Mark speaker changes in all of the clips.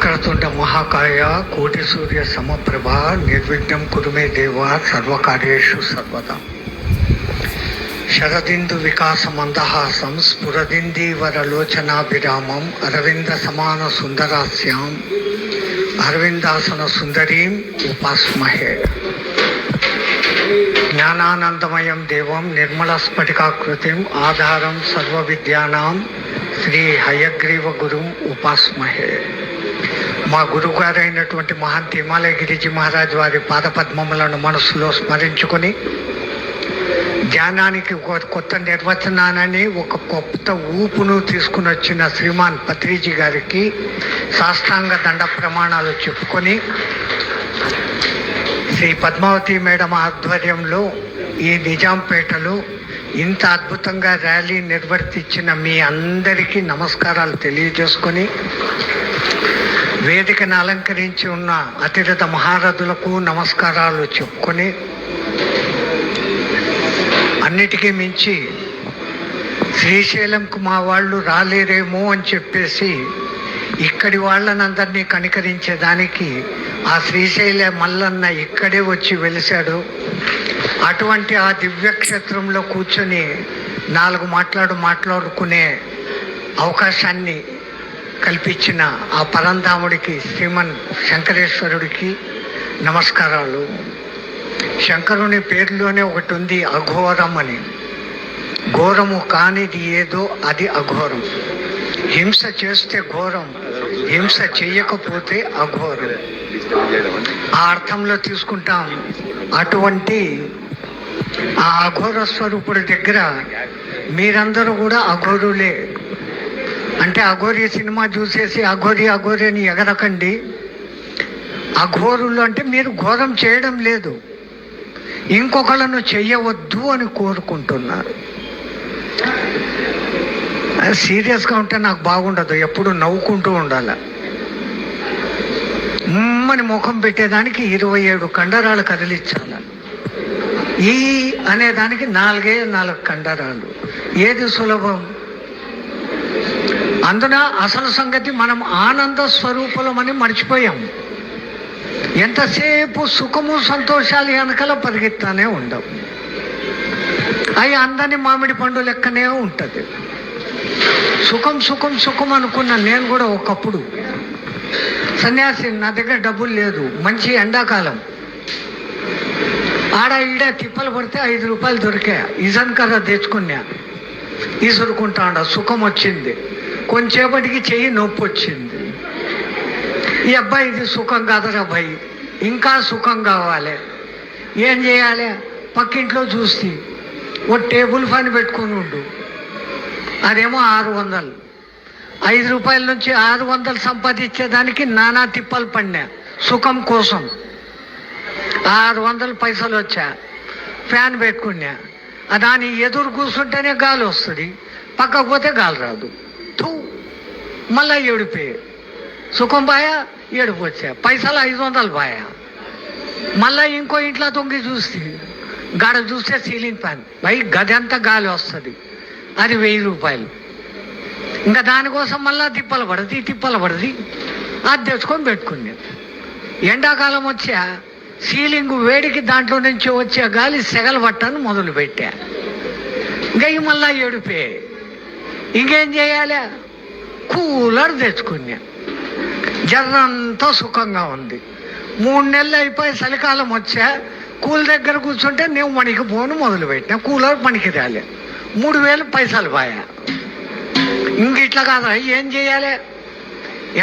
Speaker 1: వక్రతుండ మహాకాయ కోటి సూర్య సమప్రభ నిర్విఘ్నం కురుమే దేవ సర్వకార్యేషు సర్వదా. శరదిందు వికాసమందహాసం స్ఫురదిందీవరలోచనాభిరామం అరవింద సమాన సుందరాస్యాం అరవిందాసన సుందరీం ఉపాస్మహే. జ్ఞానానందమయం దేవం నిర్మలస్ఫటికాకృతిం ఆధారం సర్వవిద్యానాం శ్రీ హయగ్రీవ గురుం ఉపాస్మహే. మా గురువుగారైనటువంటి మహంతి హిమాలయ గిరిజీ మహారాజ్ వారి పాదపద్మములను మనస్సులో స్మరించుకొని ధ్యానానికి కొత్త నిర్వచనాన్ని ఒక కొత్త ఊపును తీసుకుని వచ్చిన శ్రీమాన్ పత్రిజీ గారికి సాష్టాంగ దండ ప్రమాణాలు చెప్పుకొని శ్రీ పద్మావతి మేడం ఆధ్వర్యంలో ఈ నిజాంపేటలో ఇంత అద్భుతంగా ర్యాలీ నిర్వర్తించిన మీ అందరికీ నమస్కారాలు తెలియజేసుకొని వేదికను అలంకరించి ఉన్న అతిరథ మహారథులకు నమస్కారాలు చెప్పుకొని అన్నిటికీ మించి శ్రీశైలంకు మా వాళ్ళు రాలేరేమో అని చెప్పేసి ఇక్కడి వాళ్ళనందరినీ కనికరించేదానికి ఆ శ్రీశైల మల్లన్న ఇక్కడే వచ్చి వెలిశాడు. అటువంటి ఆ దివ్యక్షేత్రంలో కూర్చొని నాలుగు మాట్లాడుకునే అవకాశాన్ని కల్పించిన ఆ పరంధాముడికి శ్రీమన్ శంకరేశ్వరుడికి నమస్కారాలు. శంకరుని పేరులోనే ఒకటి ఉంది అఘోరం అని. ఘోరము కానిది ఏదో అది అఘోరం. హింస చేస్తే ఘోరం, హింస చెయ్యకపోతే అఘోరం. ఆ అర్థంలో తీసుకుంటాం. అటువంటి ఆ అఘోర స్వరూపుడి దగ్గర మీరందరూ కూడా అఘోరులే. అంటే అఘోరి సినిమా చూసేసి అఘోరి అని ఎగరకండి. అఘోరులు అంటే మీరు ఘోరం చేయడం లేదు, ఇంకొకళ్ళను చెయ్యవద్దు అని కోరుకుంటున్నారు. సీరియస్గా ఉంటే నాకు బాగుండదు, ఎప్పుడు నవ్వుకుంటూ ఉండాలి. ఉమ్మని ముఖం పెట్టేదానికి 27 కండరాలు కదిలించాలి. ఈ అనేదానికి 4 కండరాలు. ఏది సులభం? అందున అసలు సంగతి మనం ఆనంద స్వరూపులమని మర్చిపోయాం. ఎంతసేపు సుఖము సంతోషాలు వెనకాల పరిగెత్తానే ఉండవు. అవి అందని మామిడి పండు లెక్కనే ఉంటుంది. సుఖం సుఖం సుఖం అనుకున్న నేను కూడా ఒకప్పుడు సన్యాసి. నా దగ్గర డబ్బులు లేదు, మంచి ఎండాకాలం, ఆడ ఈడ తిప్పలు పడితే 5 రూపాయలు దొరికా. ఇజన్ కర్ర తెచ్చుకున్నా, ఇసురుకుంటాడ. సుఖం వచ్చింది, కొంచెంసేపటికి చెయ్యి నొప్పి వచ్చింది. ఈ అబ్బాయి ఇది సుఖం కాదరా అబ్బాయి, ఇంకా సుఖం కావాలి. ఏం చేయాలి? పక్కింట్లో చూస్తే ఓ టేబుల్ ఫ్యాన్ పెట్టుకొని ఉండు. అదేమో 600. 5 రూపాయల నుంచి 600 సంపాదించేదానికి నానా తిప్పలు పడినా సుఖం కోసం. 600 పైసలు వచ్చా, ఫ్యాన్ పెట్టుకున్నా. దాని ఎదురు కూర్చుంటేనే గాలి వస్తుంది, పక్కకు పోతే గాలి రాదు. మళ్ళా ఏడిపోయి సుఖం బాయా, ఏడుపు వచ్చా. పైసలు 500 బాయా. మళ్ళీ ఇంకో ఇంట్లో తొంగి చూస్తే గాడ చూస్తే సీలింగ్ ఫ్యాన్ బై గది అంతా గాలి వస్తుంది, అది 1000 రూపాయలు. ఇంకా దానికోసం మళ్ళీ తిప్పలు పడది. అది తెచ్చుకొని పెట్టుకున్నా. ఎండాకాలం వచ్చా, సీలింగ్ వేడికి దాంట్లో నుంచి వచ్చే గాలి సెగలు పట్టని మొదలు పెట్టా. ఇంకా మళ్ళా ఏడిపోయి ఇంకేం చేయాలి? కూలర్ తెచ్చుకున్నా. జర్రంతా సుఖంగా ఉంది. 3 నెలలు అయిపోయి చలికాలం వచ్చా, కూల్ దగ్గర కూర్చుంటే నేను పనికిపోను మొదలు పెట్టినా. కూలర్ పనికి రాలే, 3000 పైసలు పోయా. ఇంక ఇట్లా కాదు, ఏం చేయాలి?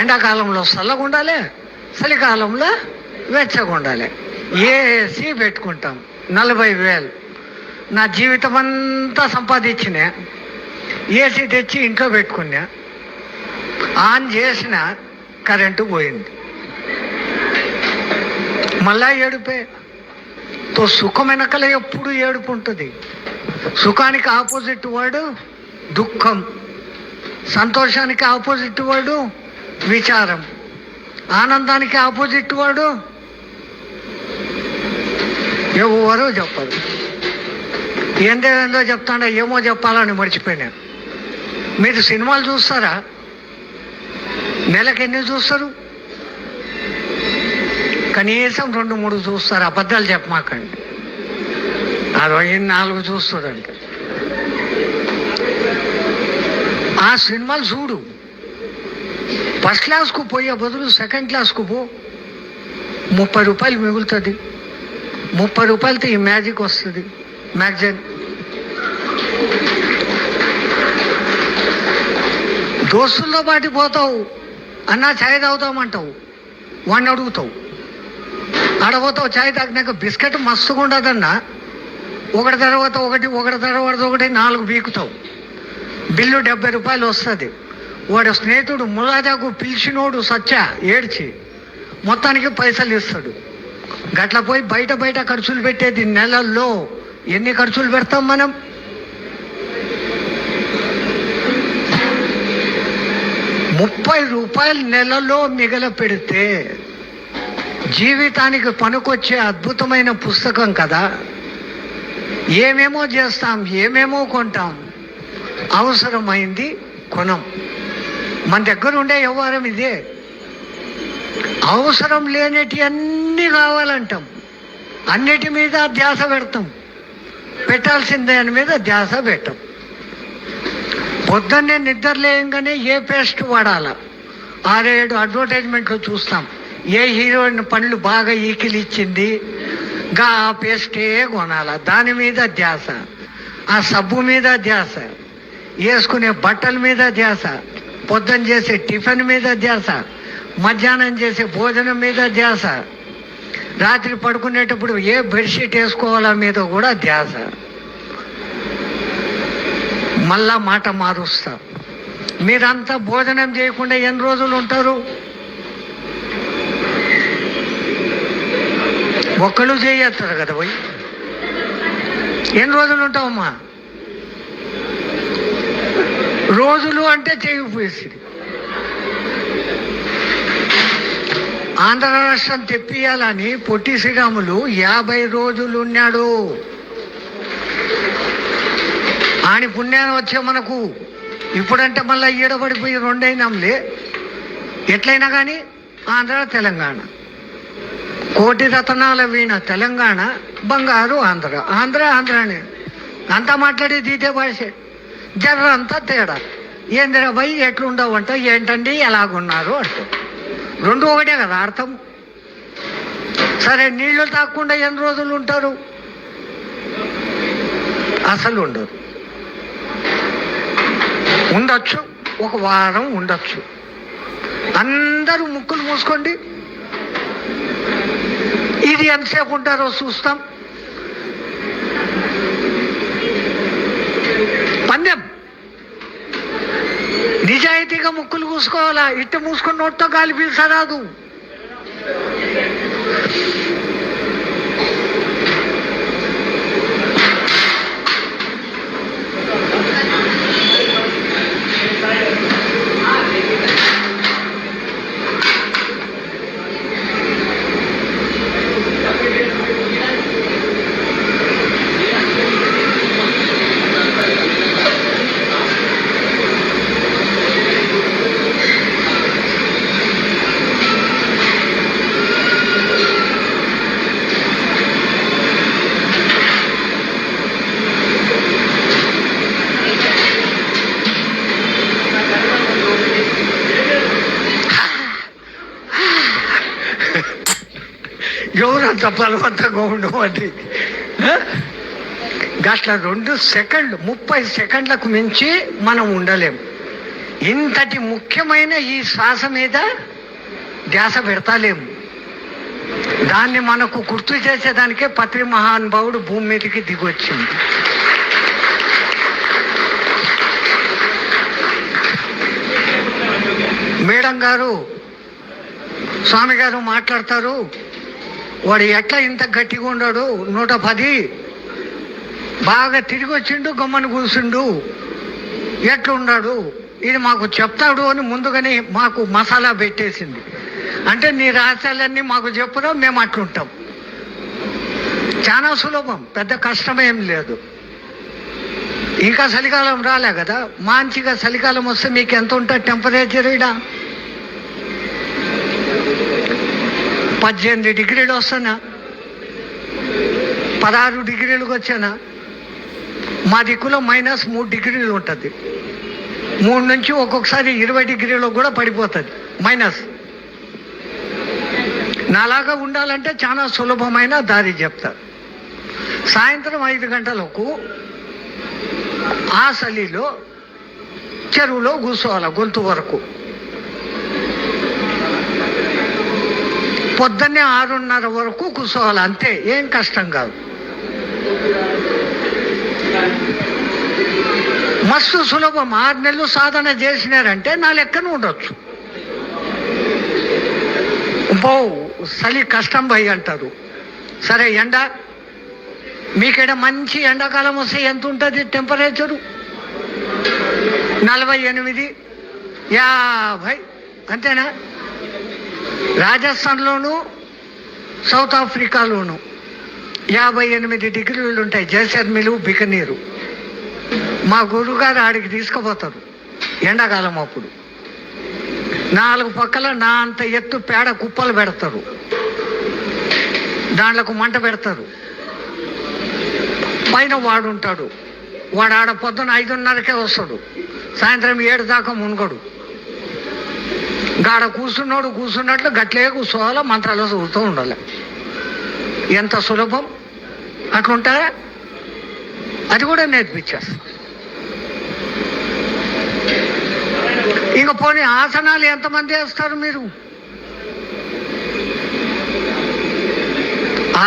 Speaker 1: ఎండాకాలంలో చల్లగా ఉండాలి, చలికాలంలో వెచ్చగా ఉండాలి. ఏసీ పెట్టుకుంటాం 40,000. నా జీవితం అంతా సంపాదించిన ఏసీ తెచ్చి ఇంట్లో పెట్టుకున్నా. ఆన్ చేసిన కరెంటు పోయింది, మళ్ళా ఏడుపే. సుఖం వెనకల ఎప్పుడు ఏడుపు ఉంటుంది. సుఖానికి ఆపోజిట్ వర్డ్ దుఃఖం, సంతోషానికి ఆపోజిట్ వర్డ్ విచారం, ఆనందానికి ఆపోజిట్ వర్డ్ ఎవరో చెప్పరు. ఏందో చెప్తాడా, ఏమో చెప్పాలని మర్చిపోయినా. మీరు సినిమాలు చూస్తారా? నెలకు ఎన్ని చూస్తారు? కనీసం 2-3 చూస్తారు. అబద్ధాలు చెప్పమాకండి. 64 చూస్తుందండి. ఆ సినిమాలు చూడు. ఫస్ట్ క్లాస్కు పోయే బదులు సెకండ్ క్లాస్కు పో. 30 రూపాయలు మిగులుతుంది. 30 రూపాయలతో ఈ మ్యాజిక్ వస్తుంది. మ్యాగజైన్ దోస్తులతో పాటు పోతావు. అన్నా ఛాయ్ తాగుతామంటావు, వాడిని అడుగుతావు. ఆడపోతావు, ఛాయ్ తాగినాక బిస్కెట్ మస్తుగా ఉండదన్నా. ఒకటి తర్వాత ఒకటి 4 బీకుతావు. బిల్లు 70 రూపాయలు వస్తుంది. వాడు స్నేహితుడు ములాజాకు పిలిచినోడు సచ్చా ఏడ్చి మొత్తానికి పైసలు ఇస్తాడు. గట్ల పోయి బయట ఖర్చులు పెట్టేది నెలల్లో ఎన్ని ఖర్చులు పెడతాం మనం? ₹30 నెలలో మిగల పెడితే జీవితానికి పనికొచ్చే అద్భుతమైన పుస్తకం కదా. ఏమేమో చేస్తాం, ఏమేమో కొంటాం, అవసరమైంది కొనం. మన దగ్గర ఉండే వ్యవహారం ఇదే. అవసరం లేనిటి అన్నీ కావాలంటాం, అన్నిటి మీద ధ్యాస పెడతాం, పెట్టాల్సిన దాని మీద ధ్యాస పెట్టాం. పొద్దున్నే నిద్ర లేయంగానే ఏ పేస్ట్ వాడాలా 6-7 అడ్వర్టైజ్మెంట్లు చూస్తాం. ఏ హీరోయిన్ పనులు బాగా ఈకిలిచ్చింది గా ఆ పేస్టే కొనాలా, దాని మీద ధ్యాస. ఆ సబ్బు మీద ధ్యాస, వేసుకునే బట్టల మీద ధ్యాస, పొద్దున్న చేసే టిఫిన్ మీద ధ్యాస, మధ్యాహ్నం చేసే భోజనం మీద ధ్యాస, రాత్రి పడుకునేటప్పుడు ఏ బెడ్షీట్ వేసుకోవాలా మీద కూడా ధ్యాస. మళ్ళా మాట మారుస్తా. మీరంతా భోజనం చేయకుండా ఎన్ని రోజులు ఉంటారు? ఒక్కళ్ళు చేయొస్తారు కదా పోయి. ఎన్ని రోజులు ఉంటావమ్మా? రోజులు అంటే చేయకపోయేసి. ఆంధ్ర రాష్ట్రం తెప్పియాలని పొట్టి శ్రీరాములు 50 రోజులు ఉన్నాడు. ఆని పుణ్యాన్ని వచ్చే మనకు ఇప్పుడంటే మళ్ళీ ఈడబడిపోయి 2 అయినాంలే. ఎట్లయినా కానీ ఆంధ్ర తెలంగాణ, కోటి రతనాల వీణ తెలంగాణ, బంగారు ఆంధ్ర. ఆంధ్రానే అంతా మాట్లాడేది ఇదే భాష. జర్ర అంతా తేడా. ఏందిరా భయ్ ఎట్లుండవు అంట, ఏంటండి ఎలాగున్నారు అంట. 2 ఒకటే కదా అర్థం. సరే, నీళ్లు తాగకుండా ఎన్ని రోజులు ఉంటారు? అసలు ఉండరు. ఉండొచ్చు, 1 వారం ఉండొచ్చు. అందరూ ముక్కులు మూసుకోండి. ఇది ఎంతసేపు ఉంటారో చూస్తాం. పందెం. నిజాయితీగా ముక్కులు మూసుకోవాలా. ఇట్ట మూసుకొని నోటితో గాలి పీల్చరాదు. ఎవరంత బలవంతంగా ఉండవండి. గట్ల 2 సెకండ్లు 30 సెకండ్లకు మించి మనం ఉండలేం. ఇంతటి ముఖ్యమైన ఈ శ్వాస మీద ధ్యాస పెడతాలేము. దాన్ని మనకు గుర్తు చేసేదానికే పత్రి మహానుభావుడు భూమి మీదకి దిగొచ్చింది. మేడం గారు, స్వామి గారు మాట్లాడతారు. వాడు ఎట్లా ఇంత గట్టిగా ఉన్నాడు, 110 బాగా తిరిగి వచ్చిండు, గమ్మని కూర్చుండు, ఎట్లున్నాడు ఇది మాకు చెప్తాడు అని ముందుగానే మాకు మసాలా పెట్టేసింది. అంటే నీ రహస్యాలన్నీ మాకు చెప్పురా, మేము అట్లుంటాం. చాలా సులభం, పెద్ద కష్టమేం లేదు. ఇంకా చలికాలం రాలే కదా, మంచిగా చలికాలం వస్తే మీకు ఎంత ఉంటుంది టెంపరేచర్? 18 డిగ్రీలు వస్తానా, 16 డిగ్రీలకు వచ్చానా. మా దిక్కులో -3 డిగ్రీలు ఉంటుంది. 3 నుంచి ఒక్కొక్కసారి 20 డిగ్రీలకు కూడా పడిపోతుంది మైనస్. నాలాగా ఉండాలంటే చాలా సులభమైన దారి చెప్తారు. సాయంత్రం 5 గంటలకు ఆ చలిలో చెరువులో కూర్చోవాలి గొంతు వరకు. పొద్దున్నే 6:30 వరకు కూర్చోవాలి, అంతే, ఏం కష్టం కాదు. మస్తు సులభం. 6 నెలలు సాధన చేసినారంటే నా లెక్కన ఉండొచ్చు. బో చలి కష్టం భయ్ అంటారు. సరే, ఎండ మీకేడ మంచి ఎండాకాలం వస్తే ఎంత ఉంటుంది టెంపరేచరు? 48, 50 అంతేనా? రాజస్థాన్లోను సౌత్ ఆఫ్రికాలోను 58 డిగ్రీలు ఉంటాయి. జైసల్మేరు, బికనీరు. మా గురుగారు ఆడికి తీసుకుపోతారు ఎండాకాలం. అప్పుడు 4 పక్కల నా అంత ఎత్తు పేడ కుప్పలు పెడతారు, దాంట్లోకి మంట పెడతారు. పైన వాడు ఉంటాడు. వాడు ఆడ పొద్దున 5:30కే వస్తాడు, సాయంత్రం 7 దాకా మునగడు. గాడ కూర్చున్నట్లు గట్లే కూర్చోవాలా, మంత్రాలు చదువుతూ ఉండాలి. ఎంత సులభం అట్లుంటారా? అది కూడా నేర్పించేస్తాం. ఇంక పోనీ ఆసనాలు ఎంతమంది వేస్తారు మీరు?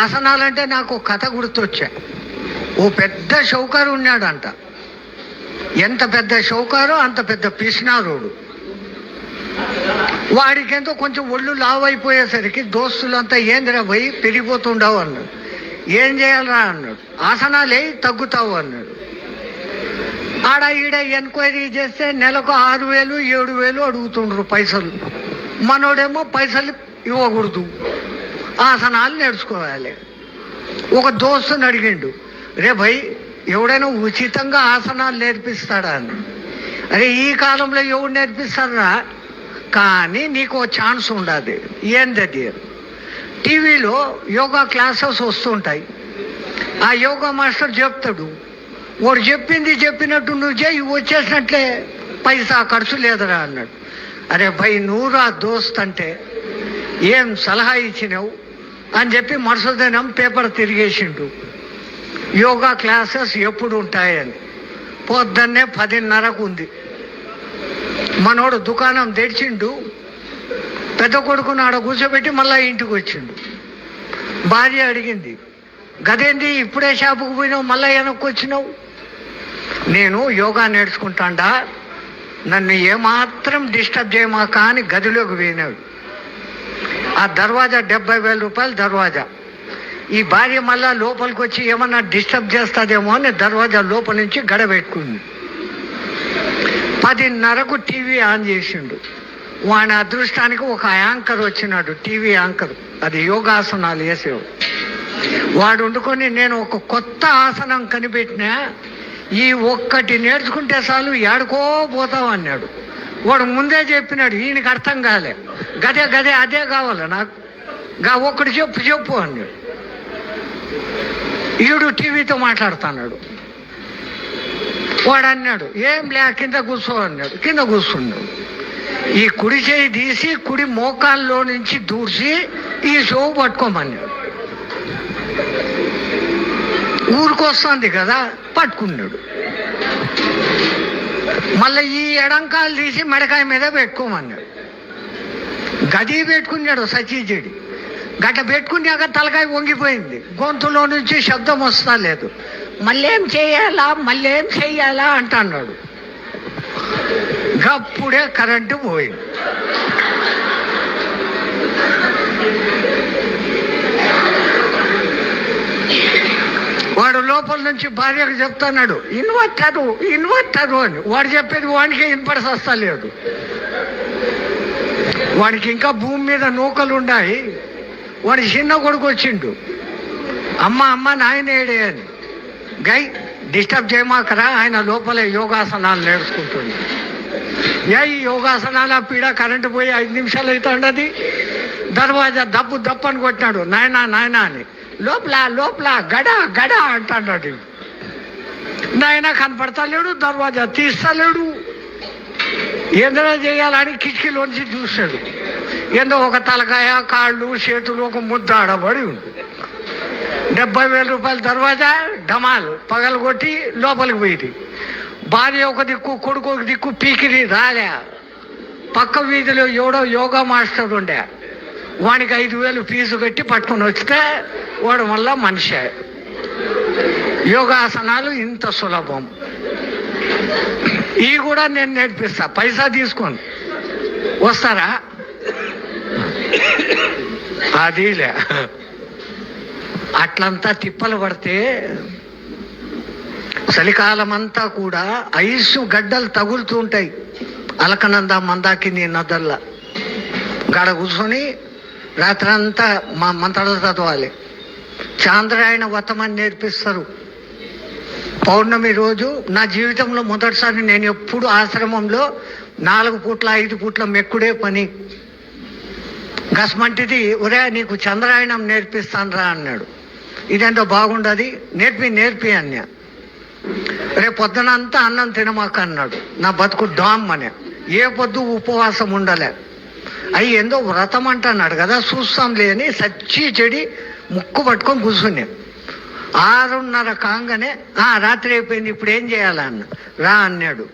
Speaker 1: ఆసనాలంటే నాకు కథ గుర్తొచ్చా. ఓ పెద్ద షౌకారు ఉన్నాడంట. ఎంత పెద్ద షౌకారో అంత పెద్ద పిసినారుడు. వాడికెంతో కొంచెం ఒళ్ళు లావు అయిపోయేసరికి దోస్తులంతా ఏందిరా పోయి పెరిగిపోతుండవు అన్నాడు. ఏం చేయాలరా అన్నాడు. ఆసనాలే తగ్గుతావు అన్నాడు. ఆడ ఈడ ఎంక్వైరీ చేస్తే నెలకు 6,000, 7,000 అడుగుతుండ్రు పైసలు. మనోడేమో పైసలు ఇవ్వకూడదు, ఆసనాలు నేర్చుకోవాలి. ఒక దోస్తుని అడిగిండు, రే భయ్ ఎవడైనా ఉచితంగా ఆసనాలు నేర్పిస్తాడా అని. అరే ఈ కాలంలో ఎవడు నేర్పిస్తారా, కానీ నీకు ఛాన్స్ ఉండదు. ఏందది? టీవీలో యోగా క్లాసెస్ వస్తుంటాయి. ఆ యోగా మాస్టర్ చెప్తాడు, వాడు చెప్పింది చెప్పినట్టు నువ్వు చేయి, వచ్చేసినట్లే, పైసా ఖర్చు లేదురా అన్నాడు. అరే భయ్ నువ్వురా దోస్త్ అంటే ఏం సలహా ఇచ్చినావు అని చెప్పి మరుసదినం పేపర్ తిరిగేసిండు. యోగా క్లాసెస్ ఎప్పుడు ఉంటాయని. పొద్దున్నే 10:30కు ఉంది. మనోడు దుకాణం తెరిచిండు. పెద్ద కొడుకుని ఆడ కూర్చోబెట్టి మళ్ళీ ఇంటికి వచ్చిండు. భార్య అడిగింది, గదేంది ఇప్పుడే షాపుకు పోయినావు, మళ్ళీ వెనక్కి వచ్చినావు? నేను యోగా నేర్చుకుంటాండా, నన్ను ఏమాత్రం డిస్టర్బ్ చేయమాక అని గదిలోకి పోయినాడు. ఆ దర్వాజా 70,000 రూపాయలు దర్వాజా. ఈ భార్య మళ్ళా లోపలికి వచ్చి ఏమన్నా డిస్టర్బ్ చేస్తుందేమో అని దర్వాజా లోపల నుంచి గడబెట్టుకుంది. 10:30కు టీవీ ఆన్ చేసిండు. వాడి అదృష్టానికి ఒక యాంకర్ వచ్చినాడు, టీవీ యాంకర్. అది యోగాసనాలు వేసేవాడు. వాడు వండుకొని నేను ఒక కొత్త ఆసనం కనిపెట్టినా, ఈ ఒక్కటి నేర్చుకుంటే చాలు ఏడుకో పోతావు అన్నాడు. వాడు ముందే చెప్పినాడు, ఈయనకి అర్థం కాలే. గదే అదే కావాలి నాకు, ఒక్కటి చెప్పు అన్నాడు. ఈడు టీవీతో మాట్లాడుతున్నాడు. వాడు అన్నాడు, ఏం లే కింద కూర్చో అన్నాడు. కింద కూర్చున్నాడు. ఈ కుడి చేయి తీసి కుడి మోకాల్లో నుంచి దూర్చి ఈ షోవు పట్టుకోమన్నాడు. ఊరికొస్తుంది కదా, పట్టుకున్నాడు. మళ్ళీ ఈ ఎడంకాలు తీసి మెడకాయ మీద పెట్టుకోమన్నాడు. గది పెట్టుకున్నాడు సచీజడి. గట్ట పెట్టుకున్నాక తలకాయ వంగిపోయింది. గొంతులో నుంచి శబ్దం వస్తా లేదు. మళ్ళేం చెయ్యాలా అంటున్నాడు. గప్పుడే కరెంటు పోయింది. వాడు లోపల నుంచి భార్యకు చెప్తున్నాడు, ఇన్వర్టరు అని. వాడు చెప్పేది వాడికి వినపడిసి వస్తలేదు. వాడికి ఇంకా భూమి మీద నూకలు ఉన్నాయి. వాడి చిన్న కొడుకు వచ్చిండు, అమ్మ నాయన ఏడే అని. గై డిస్టర్బ్ చేయమాకరా, ఆయన లోపలే యోగాసనాలు నేర్చుకుంటుంది. ఈ యోగాసనాల పీడ కరెంటు పోయి 5 నిమిషాలు అవుతుండది. దర్వాజా దప్పు దప్పని కొట్టినాడు, నాయనా నాయనా అని. లోపల లోపల గడ గడ అంటాడు. నాయన కనపడతలేడు, దర్వాజా తీస్తలేడు. ఏదైనా చేయాలని కిటికీలోంచి చూశాడు. ఏందో ఒక తలకాయ, కాళ్ళు, చేతులు, ఒక ముద్ద ఆడబడి ఉంది. 70,000 రూపాయల దర్వాజా డమాల్ పగలగొట్టి లోపలికి పోయింది. భార్య ఒక దిక్కు, కొడుకు ఒక దిక్కు పీకిరి రాలే. పక్క వీధిలో ఎవడో యోగా మాస్టర్ ఉండే, వానికి 5,000 ఫీజు కట్టి పట్టుకొని వస్తే వాడు వల్ల మనిషి. యోగాసనాలు ఇంత సులభం. ఇవి కూడా నేను నేర్పిస్తా, పైసా తీసుకొని వస్తారా? అదిలే. అట్లంతా తిప్పలు పడితే చలికాలం అంతా కూడా ఐసు గడ్డలు తగులుతూ ఉంటాయి. అలకనంద మందాకిని నదల్లా గడ కూర్చొని రాత్రంతా మా మంత్రాలు చదవాలి. చాంద్రాయణ వ్రతం అని నేర్పిస్తారు. పౌర్ణమి రోజు నా జీవితంలో మొదటిసారి నేను ఎప్పుడు ఆశ్రమంలో 4 పూట్ల 5 పూట్ల మెక్కుడే పని. గస్మంటిది, ఒరే నీకు చంద్రాయణం నేర్పిస్తాను రా అన్నాడు. ఇదేంటో బాగుండదు, నేర్పి అన్నా. రేపు పొద్దునంతా అన్నం తినమాక అన్నాడు. నా బతుకు డామ్ అనే, ఏ పొద్దు ఉపవాసం ఉండలే. అవి ఏందో వ్రతం అంటున్నాడు కదా, చూస్తాంలే అని సచ్చి చెడి ముక్కు పట్టుకొని కూర్చున్నా. 6:30 కాగానే రాత్రి అయిపోయింది, ఇప్పుడు ఏం చేయాలన్న. రా అన్నాడు.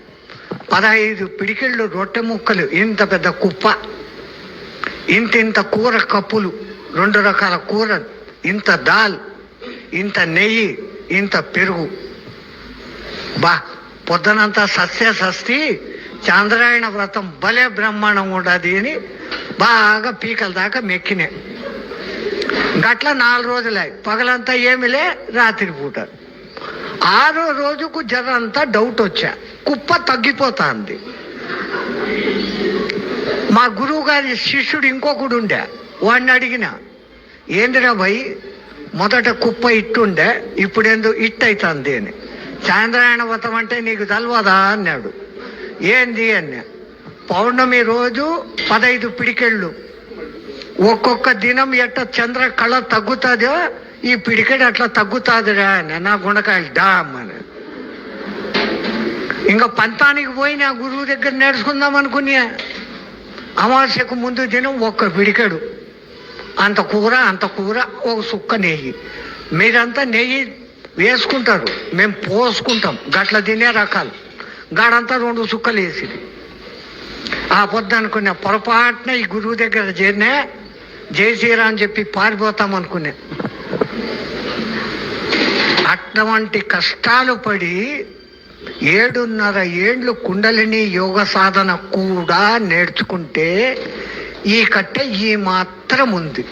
Speaker 1: 15 పిడికిళ్ళు రొట్టె ముక్కలు, ఇంత పెద్ద కుప్ప, ఇంత కూర కప్పులు, 2 రకాల కూర, ఇంత దాల్, ఇంత నెయ్యి, ఇంత పెరుగు. బా పొద్దునంతా సస్తి చాంద్రాయణ వ్రతం భలే బ్రహ్మాండం ఉండదు అని బాగా పీకల దాకా మెక్కినే. గట్ల 4 రోజులే, పగలంతా ఏమిలే, రాత్రి పూట. 6వ రోజుకు జరంతా డౌట్ వచ్చా, కుప్ప తగ్గిపోతుంది. మా గురువు గారి శిష్యుడు ఇంకొకడు ఉండే, వాడిని అడిగిన, ఏందిరా భయ్ మొదట కుప్ప ఇట్టుండే, ఇప్పుడేందో ఇట్టయితుంది అని. చాంద్రాయణ వ్రతం అంటే నీకు తెలవదా అన్నాడు. ఏంది అన్నా. పౌర్ణమి రోజు 15 పిడికెళ్ళు, ఒక్కొక్క దినం ఎట్ట చంద్ర కళ తగ్గుతుందో ఈ పిడికెడు అట్లా తగ్గుతుందిరా అని. నా గుండకాయలు డామ్ అని. ఇంకా పంతానికి పోయి నా గురువు దగ్గర నేర్చుకుందాం అనుకున్నా. అమావాస్యకు ముందు దినం ఒక్క పిడికెడు, అంత కూర, ఒక సుక్క నెయ్యి. మీరంతా నెయ్యి వేసుకుంటారు, మేము పోసుకుంటాం. గట్ల తినే రకాలు. గాడంతా 2 సుక్కలు వేసింది. ఆ పొద్దు అనుకున్నా, పొరపాటున ఈ గురువు దగ్గర చేరినా జయశ్రీరా అని చెప్పి పారిపోతాం అనుకున్నా. అటువంటి కష్టాలు పడి 7.5 ఏండ్లు కుండలిని యోగ సాధన కూడా నేర్చుకుంటే ఈ కట్టె ఈ మాత్రం ఉంది.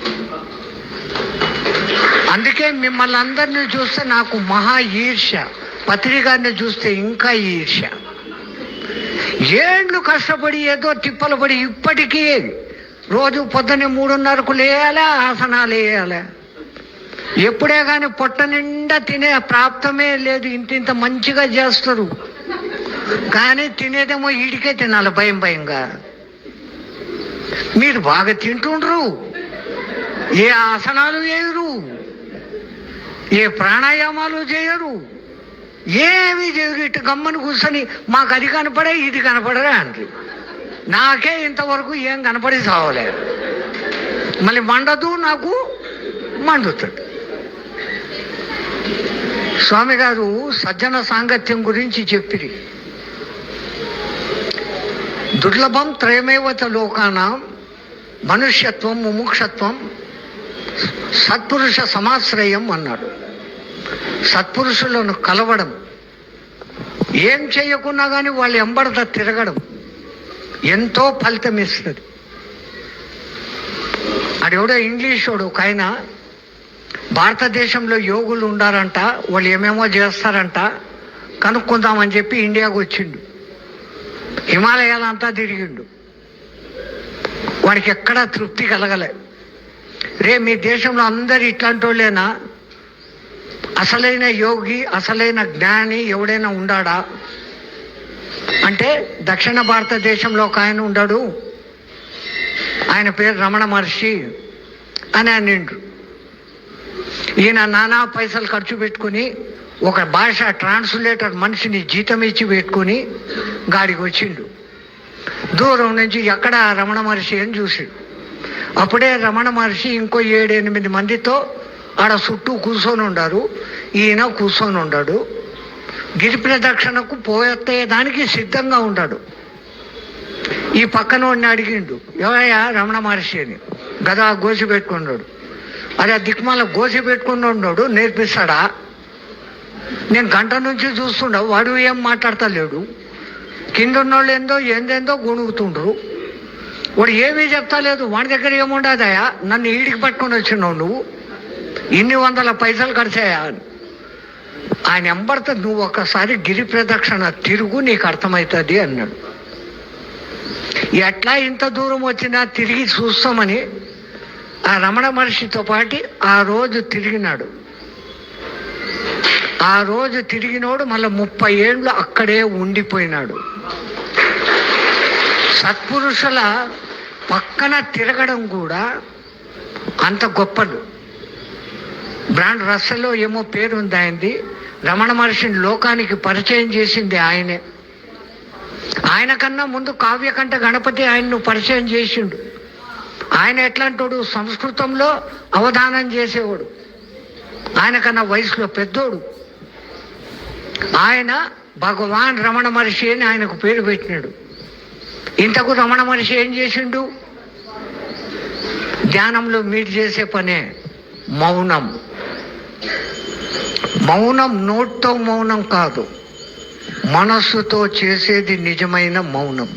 Speaker 1: అందుకే మిమ్మల్ని అందరినీ చూస్తే నాకు మహా ఈర్ష్య, పత్రికాన్ని చూస్తే ఇంకా ఈర్ష్య. ఏండ్లు కష్టపడి ఏదో తిప్పలు పడి ఇప్పటికీ రోజు పొద్దున్నే 3:30కు లేయాలా, ఆసనాలు వేయాలి. ఎప్పుడే కానీ పొట్ట నిండా తినే ప్రాప్తమే లేదు. ఇంత మంచిగా చేస్తారు కానీ తినేదేమో ఈడికే తినాలి భయంగా. మీరు బాగా తింటుండ్రు, ఏ ఆసనాలు వేయరు, ఏ ప్రాణాయామాలు చేయరు, ఏమి చేయరు. ఇటు గమ్మని కూర్చొని మాకు అది కనపడే ఇది కనపడరా అంటారు. నాకే ఇంతవరకు ఏం కనపడి సావలేదు. మళ్ళీ మండదు, నాకు మండుతుంది. స్వామి గారు సజ్జన సాంగత్యం గురించి చెప్పిరి. దుర్లభం త్రయమేవత లోకానాం మనుష్యత్వం ముముక్షత్వం సత్పురుష సమాశ్రయం అన్నాడు. సత్పురుషులను కలవడం, ఏం చేయకున్నా కానీ వాళ్ళు ఎంబడత తిరగడం ఎంతో ఫలితం ఇస్తుంది. అడెవడో ఇంగ్లీషోడు ఒక ఆయన, భారతదేశంలో యోగులు ఉండారంట, వాళ్ళు ఏమేమో చేస్తారంట, కనుక్కుందామని చెప్పి ఇండియాకు వచ్చిండు. హిమాలయాలంతా తిరిగిండు. వాడికి ఎక్కడా తృప్తి కలగలే. మీ దేశంలో అందరు ఇట్లాంటి వాళ్ళేనా? అసలైన యోగి, అసలైన జ్ఞాని ఎవడైనా ఉండాడా అంటే దక్షిణ భారతదేశంలో ఒక ఆయన ఉన్నాడు. ఆయన పేరు రమణ మహర్షి అని అనిండు. ఈయన నానా పైసలు ఖర్చు పెట్టుకుని ఒక భాష ట్రాన్స్లేటర్ మనిషిని జీతం ఇచ్చి పెట్టుకుని గాడికి వచ్చిండు. దూరం నుంచి ఎక్కడ రమణ మహర్షి అని చూసిండు. అప్పుడే రమణ మహర్షి ఇంకో 7-8 మందితో ఆడ చుట్టూ కూర్చొని ఉండారు. ఈయన కూర్చొని ఉన్నాడు. గిరి ప్రదక్షిణకు పోయేదానికి సిద్ధంగా ఉన్నాడు. ఈ పక్కన వాడిని అడిగిండు, ఎవరయ్యా రమణ మహర్షి అని. గదా గోసి పెట్టుకున్నాడు. అదే దిక్మాల గోసి పెట్టుకుని ఉన్నాడు, నేర్పిస్తాడా? నేను గంట నుంచి చూస్తుండవు, వాడు ఏం మాట్లాడతలేడు. కింద ఉన్నోళ్ళు ఏందేందో గొణుగుతుండ్రు. వాడు ఏమీ చెప్తాలేదు. వాడి దగ్గర ఏముండదయా, నన్ను ఈడికి పట్టుకొని వచ్చినావు నువ్వు, ఇన్ని 100 పైసలు ఖర్చాయా అని. ఆయన ఎంబడితే నువ్వు ఒక్కసారి గిరి ప్రదక్షిణ తిరుగు, నీకు అర్థమవుతుంది అన్నాడు. ఎట్లా ఇంత దూరం వచ్చినా తిరిగి చూస్తామని ఆ రమణ మహర్షితో పాటు ఆ రోజు తిరిగినాడు. ఆ రోజు తిరిగినోడు మళ్ళీ 30 ఏళ్ళు అక్కడే ఉండిపోయినాడు. సత్పురుషుల పక్కన తిరగడం కూడా అంత గొప్పలు. బ్రాండ్ రస్సెల్లో ఏమో పేరు ఉంది ఆయనది. రమణ మహర్షిని లోకానికి పరిచయం చేసింది ఆయనే. ఆయన కన్నా ముందు కావ్యకంఠ గణపతి ఆయన్ను పరిచయం చేసిండు. ఆయన ఎట్లాంటోడు, సంస్కృతంలో అవధానం చేసేవాడు. ఆయన కన్నా వయసులో పెద్దోడు. ఆయన భగవాన్ రమణ మహర్షి అని ఆయనకు పేరు పెట్టినాడు. ఇంతకు రమణ మహర్షి ఏం చేసిండు? ధ్యానంలో మీరు చేసే పనే మౌనం. మౌనం నోట్తో మౌనం కాదు, మనస్సుతో చేసేది నిజమైన మౌనం.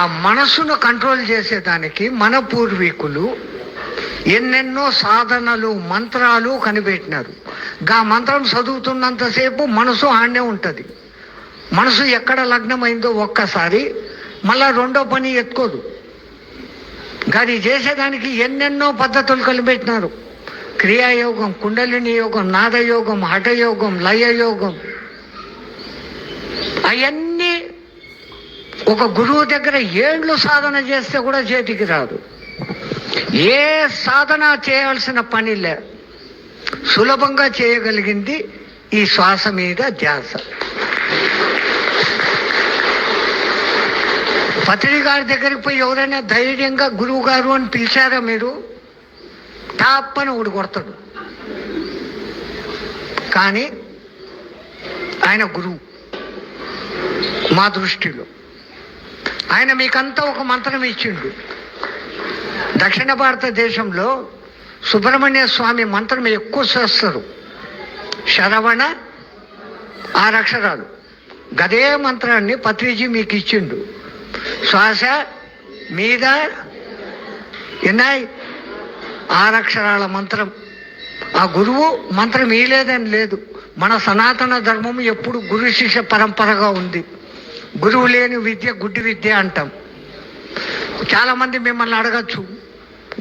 Speaker 1: ఆ మనస్సును కంట్రోల్ చేసేదానికి మన పూర్వీకులు ఎన్నెన్నో సాధనలు, మంత్రాలు కనిపెట్టినారు. గా మంత్రం చదువుతున్నంతసేపు మనసు ఆడనే ఉంటుంది. మనసు ఎక్కడ లగ్నమైందో ఒక్కసారి మళ్ళా రెండో పని ఎత్తుకోదు. కానీ చేసేదానికి ఎన్నెన్నో పద్ధతులు కనిపెట్టినారు. క్రియాయోగం, కుండలిని యోగం, నాదయోగం, హఠయోగం, లయయోగం. అవన్నీ ఒక గురువు దగ్గర ఏండ్లు సాధన చేస్తే కూడా చేతికి రాదు. ఏ సాధన చేయాల్సిన పని లే, సులభంగా చేయగలిగింది ఈ శ్వాస మీద ధ్యాస. పత్రి గారి దగ్గరికి పోయి ఎవరైనా ధైర్యంగా గురువు గారు అని పిలిచారా మీరు? టాప్పని ఒకటి కొడతాడు. కానీ ఆయన గురువు మా దృష్టిలో. ఆయన మీకంతా ఒక మంత్రం ఇచ్చిండు. దక్షిణ భారతదేశంలో సుబ్రహ్మణ్య స్వామి మంత్రం ఎక్కువ చేస్తారు. శరవణ 6 అక్షరాలు. గదే మంత్రాన్ని పత్రిజీ మీకు ఇచ్చిండు. శ్వాస మీద ఎన్నాయి 6 అక్షరాల మంత్రం. ఆ గురువు మంత్రం ఇలేదని లేదు. మన సనాతన ధర్మం ఎప్పుడు గురు శిష్య పరంపరగా ఉంది. గురువు లేని విద్య గుడ్డి విద్య అంటాం. చాలామంది మిమ్మల్ని అడగచ్చు,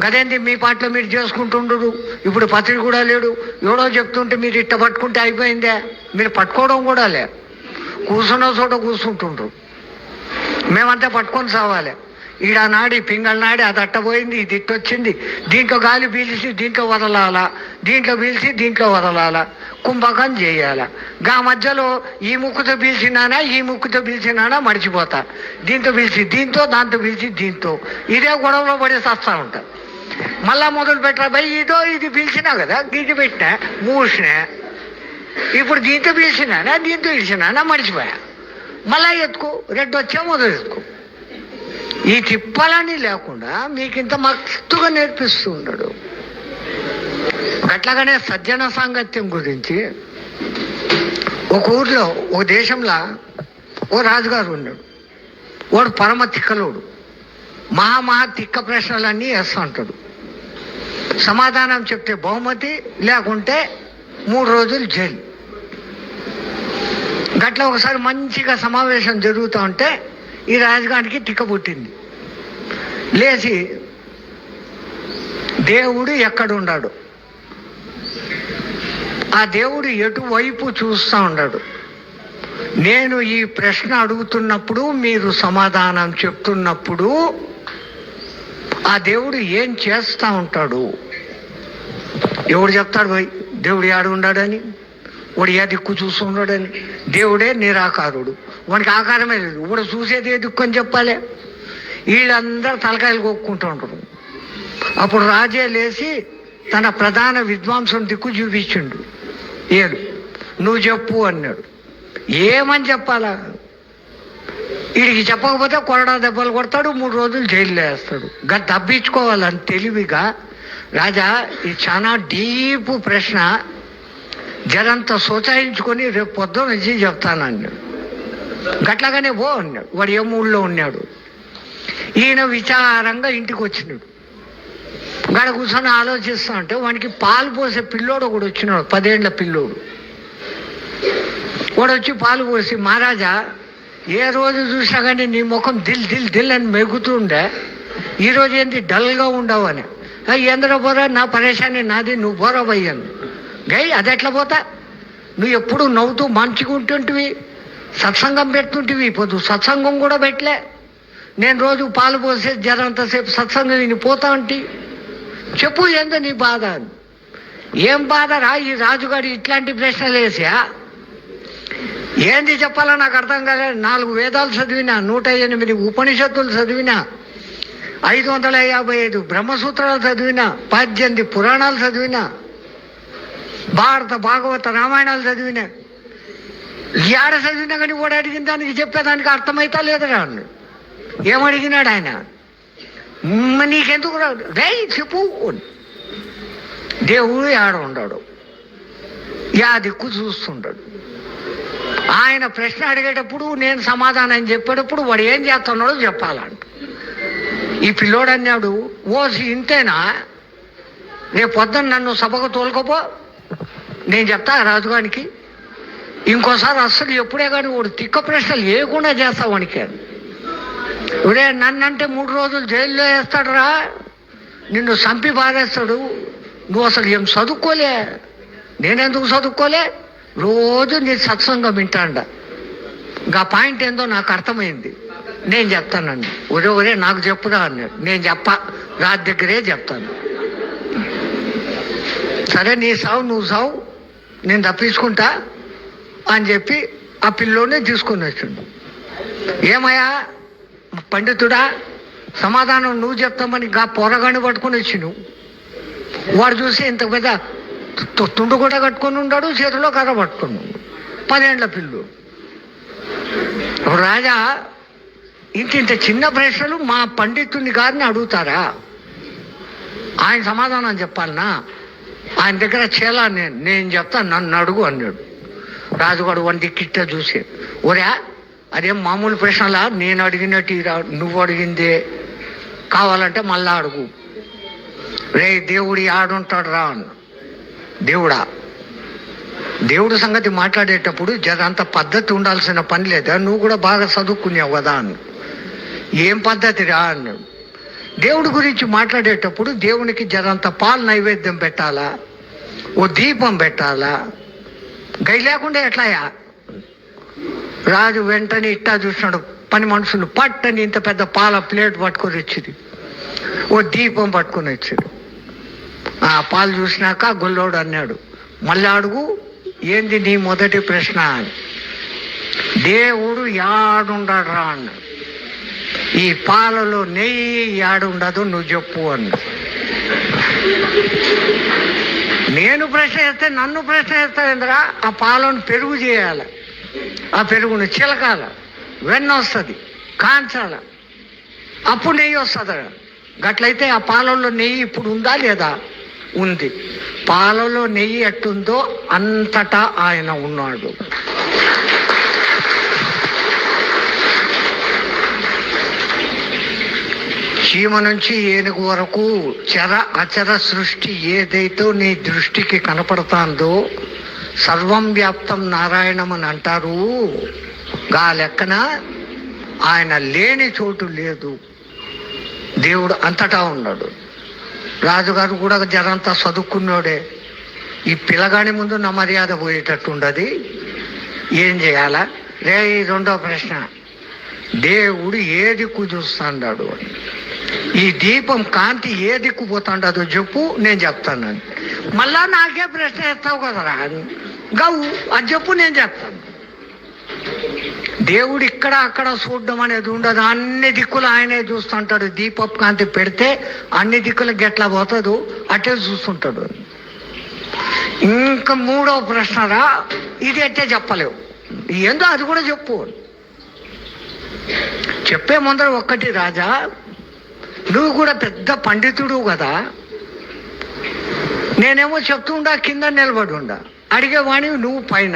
Speaker 1: గదేంది మీ పాటలో మీరు చేసుకుంటుండ్రు, ఇప్పుడు పత్రిక కూడా లేడు, ఎవడో చెప్తుంటే మీరు ఇట్ట పట్టుకుంటే అయిపోయిందే. మీరు పట్టుకోవడం కూడా లే, కూర్చున్న చోట కూర్చుంటుండ్రు. మేమంతా పట్టుకొని సావాలి. ఈడ నాడి పింగళ నాడి అది అట్టపోయింది, ఇది ఇట్టొచ్చింది, దీంట్లో గాలి పీల్చి దీంట్లో వదలాలా, దీంట్లో పీల్చి దీంట్లో వదలాలా, కుంభకం చేయాలా. గా మధ్యలో ఈ ముక్కుతో పీల్చినానా ఈ ముక్కుతో పీల్చినానా మర్చిపోతా. దీంతో పీల్చి దీంతో, దాంతో పీల్చి దీంతో, ఇదే గొడవలో పడి వస్తూ ఉంటా. మళ్ళా మొదలు పెట్టరా భయ్, ఇది పీల్చినా కదా, దీంతో పెట్టినా మూసినా, ఇప్పుడు దీంతో పీల్చినానా దీంతో పీల్చినానా మర్చిపోయా. మళ్ళా ఎత్తుకో, రెడ్డు వచ్చే మొదలు ఎత్తుకో. ఈ తిప్పాలని లేకుండా మీకు ఇంత మస్తుగా నేర్పిస్తూ ఉన్నాడు. అట్లాగనే సజ్జన సాంగత్యం గురించి ఒక ఊర్లో ఒక దేశంలో ఓ రాజుగారు ఉన్నాడు. వాడు పరమ తిక్కలోడు. మహా తిక్క ప్రశ్నలన్నీ వేస్తూ ఉంటాడు. సమాధానం చెప్తే బహుమతి, లేకుంటే 3 రోజులు జైలు. గట్లా ఒకసారి మంచిగా సమావేశం జరుగుతూ ఉంటే ఈ రాజుగారికి తిక్క పుట్టింది. లేచి దేవుడు ఎక్కడున్నాడు, ఆ దేవుడు ఎటువైపు చూస్తూ ఉన్నాడు, నేను ఈ ప్రశ్న అడుగుతున్నప్పుడు మీరు సమాధానం చెప్తున్నప్పుడు ఆ దేవుడు ఏం చేస్తూ ఉంటాడు? ఎవడు చెప్తాడు పోయి దేవుడు ఏడు ఉన్నాడని, వాడు ఏ దిక్కు చూస్తున్నాడని? దేవుడే నిరాకారుడు, వాడికి ఆకారమే లేదు. ఇప్పుడు చూసేది ఏ దిక్కు అని చెప్పాలి. వీళ్ళందరూ తలకాయలు కొక్కుంటూ ఉంటారు. అప్పుడు రాజే లేచి తన ప్రధాన విద్వాంసం దిక్కు చూపించిండు. ఏడు నువ్వు చెప్పు అన్నాడు. ఏమని చెప్పాలా? వీడికి చెప్పకపోతే కొరడా దెబ్బలు కొడతాడు, 3 రోజులు జైల్లో వేస్తాడు. తప్పించుకోవాలని తెలివిగా రాజా ఇది చాలా డీప్ ప్రశ్న, జరంతా సోచాయించుకొని రేపు పొద్దున నుంచి చెప్తాను అన్నాడు. గట్లాగానే పో అన్నాడు. వాడు ఏ మూడులో ఉన్నాడు. ఈయన విచారంగా ఇంటికి వచ్చినాడు. గడ కూర్చొని ఆలోచిస్తా అంటే వానికి పాలు పోసే పిల్లోడు ఒకడు వచ్చినాడు, 10 ఏళ్ల పిల్లోడు. వాడు వచ్చి పాలు పోసి, మహారాజా ఏ రోజు చూసినా కానీ నీ ముఖం దిల్ దిల్ దిల్ అని మెగుతుండే, ఈరోజు ఏంటి డల్గా ఉండవు అని. ఎందరో పోరా, నా పరేషాన్ని నాది, నువ్వు పోరా పోయాను. గై అది ఎట్లా పోతా? నువ్వు ఎప్పుడు నవ్వుతూ మంచిగా ఉంటుంటివి, సత్సంగం పెడుతుంటివి. ఇప్పుడు సత్సంగం కూడా పెట్టలే. నేను రోజు పాలు పోసే జరంతసేపు సత్సంగం నేను పోతా అంటే చెప్పు ఏందో నీ బాధ. ఏం బాధరా? ఈ రాజుగారి ఇట్లాంటి ప్రశ్నలు వేసా ఏంది చెప్పాలో నాకు అర్థం కాలేదు. 4 వేదాలు చదివినా, 108 ఉపనిషత్తులు చదివినా, 555 బ్రహ్మసూత్రాలు చదివినా, 18 పురాణాలు చదివినా, భారత భాగవత రామాయణాలు చదివినా, ఏడ చదివినా కానీ వాడు అడిగిన దానికి చెప్పేదానికి అర్థమైతా లేదురా అన్నాడు. ఏమడిగినాడు ఆయన? నీకెందుకు రాదు రే చెప్పు. దేవుడు ఏడ ఉన్నాడు, యా దిక్కు చూస్తుంటాడు. ఆయన ప్రశ్న అడిగేటప్పుడు నేను సమాధానం చెప్పేటప్పుడు వాడు ఏం చేస్తున్నాడో చెప్పాలంట. ఈ పిల్లోడు అన్నాడు, ఓసి ఇంతేనా? రేపు పొద్దున్న నన్ను సభకు తోలుకోపో, నేను చెప్తా రాజుగానికి. ఇంకోసారి అస్సలు ఎప్పుడే కానీ వాడు తిక్క ప్రశ్నలు లేకుండా చేస్తా వానికి. ఇప్పుడే నన్నంటే 3 రోజులు జైల్లో వేస్తాడు రా, నిన్ను చంపి బాధేస్తాడు. నువ్వు అసలు ఏం చదువుకోలే, నేనెందుకు చదువుకోలే? రోజు నీ సత్సంగం వింటాండ. ఇంకా పాయింట్ ఏందో నాకు అర్థమైంది, నేను చెప్తానండి. ఒరే నాకు చెప్పురా అన్నాడు. నేను రాజు దగ్గరే చెప్తాను. సరే నీ సావు నువ్వు సావు, నేను తప్పించుకుంటా అని చెప్పి ఆ పిల్లోనే తీసుకొని వచ్చిండు. ఏమయ్యా పండితుడా, సమాధానం నువ్వు చెప్తామని గా పొరగాని పట్టుకొని వచ్చి నువ్వు. వాడు చూసి ఇంత పెద్ద తుండు కూడా కట్టుకొని ఉన్నాడు, చేతిలో కర్ర పట్టుకుని ఉన్నాడు, 10 ఏళ్ల పిల్లు. రాజా ఇంత చిన్న ప్రశ్నలు మా పండితుని గారిని అడుగుతారా? ఆయన సమాధానం చెప్పాలనా? ఆయన దగ్గర చేలా నేను చెప్తాను, నన్ను అడుగు అన్నాడు. రాజుగాడు వంటి కిట్ట చూసి, ఒరే అదేం మామూలు ప్రశ్నలా? నేను అడిగినట్టు నువ్వు అడిగిందే, కావాలంటే మళ్ళా అడుగు. రే దేవుడు ఆడుంటాడు రా అన్న. దేవుడు సంగతి మాట్లాడేటప్పుడు జరంత పద్ధతి ఉండాల్సిన పని లేదా? నువ్వు కూడా బాగా చదువుకున్నావు కదా అన్న. ఏం పద్ధతి రా అన్నాడు. దేవుడి గురించి మాట్లాడేటప్పుడు దేవునికి జరంత పాలు నైవేద్యం పెట్టాలా, ఓ దీపం పెట్టాలా? గై లేకుండా ఎట్లాయా? రాజు వెంటనే ఇట్టా చూసినాడు, పని మనుషులు పట్టని ఇంత పెద్ద పాల ప్లేట్ పట్టుకొని వచ్చింది, ఓ దీపం పట్టుకొని వచ్చింది. ఆ పాలు చూసినాక గొల్లోడు అన్నాడు, మళ్ళీ అడుగు ఏంది నీ మొదటి ప్రశ్న అని. దేవుడు యాడుండడు రా అన్నాడు. ఈ పాలలో నెయ్యి యాడుండదు, నువ్వు చెప్పు అన్నాడు. నేను ప్రశ్న వేస్తే నన్ను ప్రశ్న వేస్తావేంద్రా? ఆ పాలను పెరుగు చేయాలి, ఆ పెరుగును చిలకాల, వెన్న వస్తుంది, కాంచాల, అప్పుడు నెయ్యి వస్తుంది. గట్లయితే ఆ పాలలో నెయ్యి ఇప్పుడు ఉందా లేదా? ఉంది. పాలలో నెయ్యి ఎట్టుందో అంతటా ఆయన ఉన్నాడు. చీమ నుంచి ఏనుగు వరకు చర అచర సృష్టి ఏదైతే నీ దృష్టికి కనపడుతుందో సర్వం వ్యాప్తం నారాయణం అని అంటారు. గా లెక్కన ఆయన లేని చోటు లేదు, దేవుడు అంతటా ఉన్నాడు. రాజుగారు కూడా జరంతా చదువుకున్నాడే. ఈ పిల్లగాని ముందు నా మర్యాద పోయేటట్టు ఉండదు. ఏం చేయాలా? రే రెండో ప్రశ్న, దేవుడు ఏ దిక్కు చూస్తాడు? ఈ దీపం కాంతి ఏ దిక్కు పోతాడో చెప్పు, నేను చెప్తాను. మళ్ళా నాకే ప్రశ్న వేస్తావు కదరా గవు, అది చెప్పు, నేను చెప్తాను. దేవుడు ఇక్కడ అక్కడ చూడడం అనేది ఉండదు, అన్ని దిక్కులు ఆయనే చూస్తుంటాడు. దీపపు కాంతి పెడితే అన్ని దిక్కులకు ఎట్లా పోతుందో అట్టే చూస్తుంటాడు. ఇంకా మూడవ ప్రశ్నరా, ఇది ఎట్టే చెప్పలేవు, ఏందో అది కూడా చెప్పు. చెప్పే ముందర ఒక్కటి, రాజా నువ్వు కూడా పెద్ద పండితుడు కదా, నేనేమో చెప్తూ ఉండా కింద నిలబడి ఉండా, అడిగేవాణి నువ్వు పైన,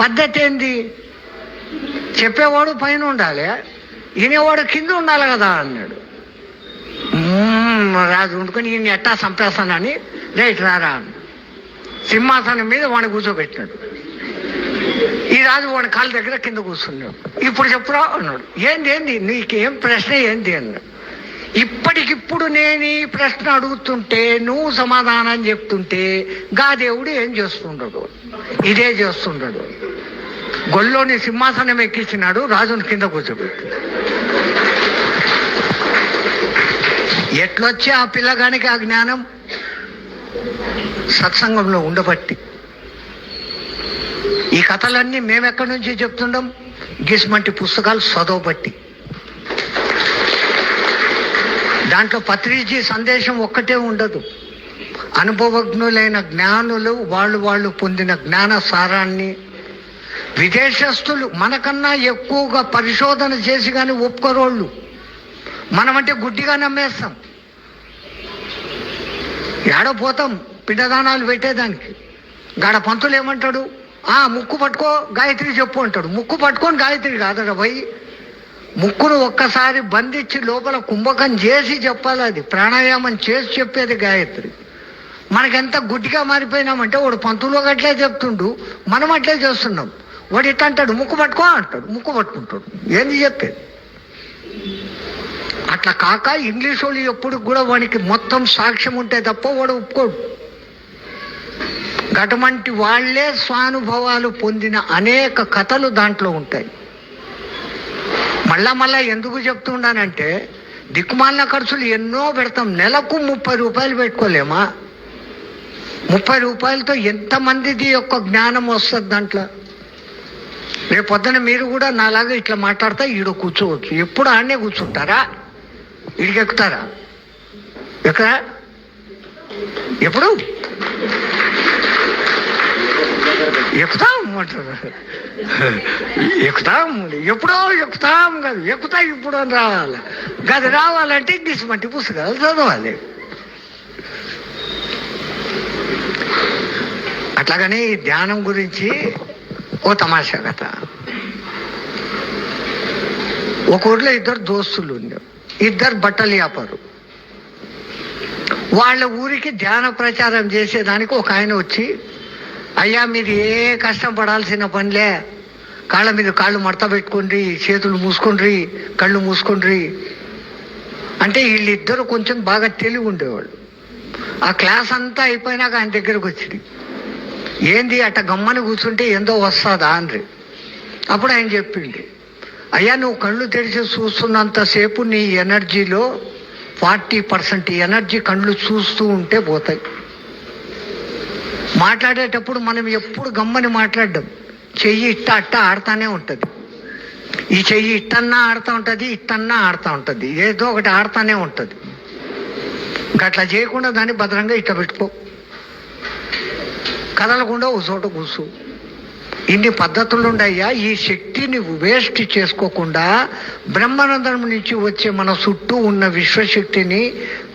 Speaker 1: పద్ధతి ఏంది? చెప్పేవాడు పైన ఉండాలి, వినేవాడు కింద ఉండాలి కదా అన్నాడు. రాజు ఉండుకొని ఈయన ఎట్టా చంపేస్తానని రైట్ రారా అని సింహాసనం మీద వాడిని కూర్చోబెట్టినాడు. ఈ రాజు వాడి కాళ్ళ దగ్గర కింద కూర్చున్నాడు. ఇప్పుడు చెప్పురా అన్నాడు. ఏంది నీకేం ప్రశ్న ఏంది అన్నాడు. ఇప్పటికిప్పుడు నేను ఈ ప్రశ్న అడుగుతుంటే నువ్వు సమాధానం చెప్తుంటే గా దేవుడు ఏం చేస్తుండడు? ఇదే చేస్తుండడు. గొల్లోని సింహాసనం ఎక్కించినాడు, రాజుని కింద కూర్చోబెట్టి. ఎట్లొచ్చే ఆ పిల్లగానికి ఆ జ్ఞానం? సత్సంగంలో ఉండబట్టి. ఈ కథలన్నీ మేమెక్కడి నుంచి చెప్తుండం? గిస్మంటి పుస్తకాలు చదవబట్టి. దాంట్లో పత్రిజీ సందేశం ఒక్కటే ఉండదు. అనుభవజ్ఞులైన జ్ఞానులు వాళ్ళు పొందిన జ్ఞాన సారాన్ని విదేశస్తులు మనకన్నా ఎక్కువగా పరిశోధన చేసి కానీ ఒప్పుకోరోళ్ళు. మనమంటే గుడ్డిగా నమ్మేస్తాం. ఏడో పోతాం పిండదానాలు పెట్టేదానికి. గాడ పంతులు ఏమంటాడు? ముక్కు పట్టుకో గాయత్రి చెప్పు అంటాడు. ముక్కు పట్టుకొని గాయత్రి కాదట పోయి, ముక్కును ఒక్కసారి బంధించి లోపల కుంభకం చేసి చెప్పాలి. అది ప్రాణాయామం చేసి చెప్పేది గాయత్రి. మనకెంత గుడ్డిగా మారిపోయినామంటే వాడు పంతులు అట్లే చెప్తుండు, మనం అట్లే చేస్తున్నాం. వాడు ఇట్లా అంటాడు, ముక్కు పట్టుకో అంటాడు, ముక్కు పట్టుకుంటాడు. ఏంది చెప్పేది? అట్లా కాక ఇంగ్లీష్ వాళ్ళు ఎప్పుడు కూడా వానికి మొత్తం సాక్ష్యం ఉంటే తప్ప వాడు ఒప్పుకోడు. అటువంటి వాళ్లే స్వానుభవాలు పొందిన అనేక కథలు దాంట్లో ఉంటాయి. మళ్ళా ఎందుకు చెప్తుండానంటే, దిక్కుమాలిన ఖర్చులు ఎన్నో పెడతాం. నెలకు 30 రూపాయలు పెట్టుకోలేమా? 30 రూపాయలతో ఎంతమందిది యొక్క జ్ఞానం వస్తుంది దాంట్లో? రేపు పొద్దున మీరు కూడా నాలాగా ఇట్లా మాట్లాడతా ఈడ కూర్చోవచ్చు. ఎప్పుడు ఆడనే కూర్చుంటారా? ఈడికి ఎక్కుతారా? ఎక్కడా? ఎప్పుడు ఎక్కుతాం అంటారు. ఎక్కుతాం, ఎప్పుడో ఎక్కుతాం కాదు, ఎక్కుతా ఇప్పుడు అని రావాలి. గది రావాలంటే గిస్మంటి పుస్తకాలు చదవాలి. అట్లాగని ధ్యానం గురించి ఓ తమాషా కథ. ఒక ఊర్లో 2 దోస్తులు ఉండేవారు. 2 బట్టల వ్యాపారు. వాళ్ళ ఊరికి ధ్యాన ప్రచారం చేసేదానికి ఒక ఆయన వచ్చి, అయ్యా మీరు ఏ కష్టం పడాల్సిన పనిలే, కాళ్ళ మీద కాళ్ళు మడత పెట్టుకోండి, చేతులు మూసుకుండ్రి, కళ్ళు మూసుకుండ్రి అంటే వీళ్ళిద్దరు కొంచెం బాగా తెలివి ఉండేవాళ్ళు. ఆ క్లాస్ అంతా అయిపోయినాక ఆయన దగ్గరకు వచ్చింది. ఏంది అట్ట గమ్మని కూర్చుంటే ఏందో వస్తుందా అని. అప్పుడు ఆయన చెప్పింది, అయ్యా నువ్వు కళ్ళు తెరిచి చూస్తున్నంతసేపు నీ ఎనర్జీలో 40% ఎనర్జీ కళ్ళు చూస్తూ ఉంటే పోతాయి. మాట్లాడేటప్పుడు మనం ఎప్పుడు గమ్మని మాట్లాడడం, చెయ్యి అట్ట ఆడుతూనే ఉంటుంది. ఈ చెయ్యి ఇట్టన్నా ఆడుతూ ఉంటుంది, ఇట్టన్నా ఆడుతూ ఉంటుంది, ఏదో ఒకటి ఆడుతూనే ఉంటుంది. గట్లా చేయకుండా దాన్ని భద్రంగా ఇట్ట పెట్టుకో, కదలకుండా ఓ చోట కూర్చో. ఇన్ని పద్ధతులు ఉండయ్యా. ఈ శక్తిని వేస్ట్ చేసుకోకుండా బ్రహ్మానందం నుంచి వచ్చే మన చుట్టూ ఉన్న విశ్వశక్తిని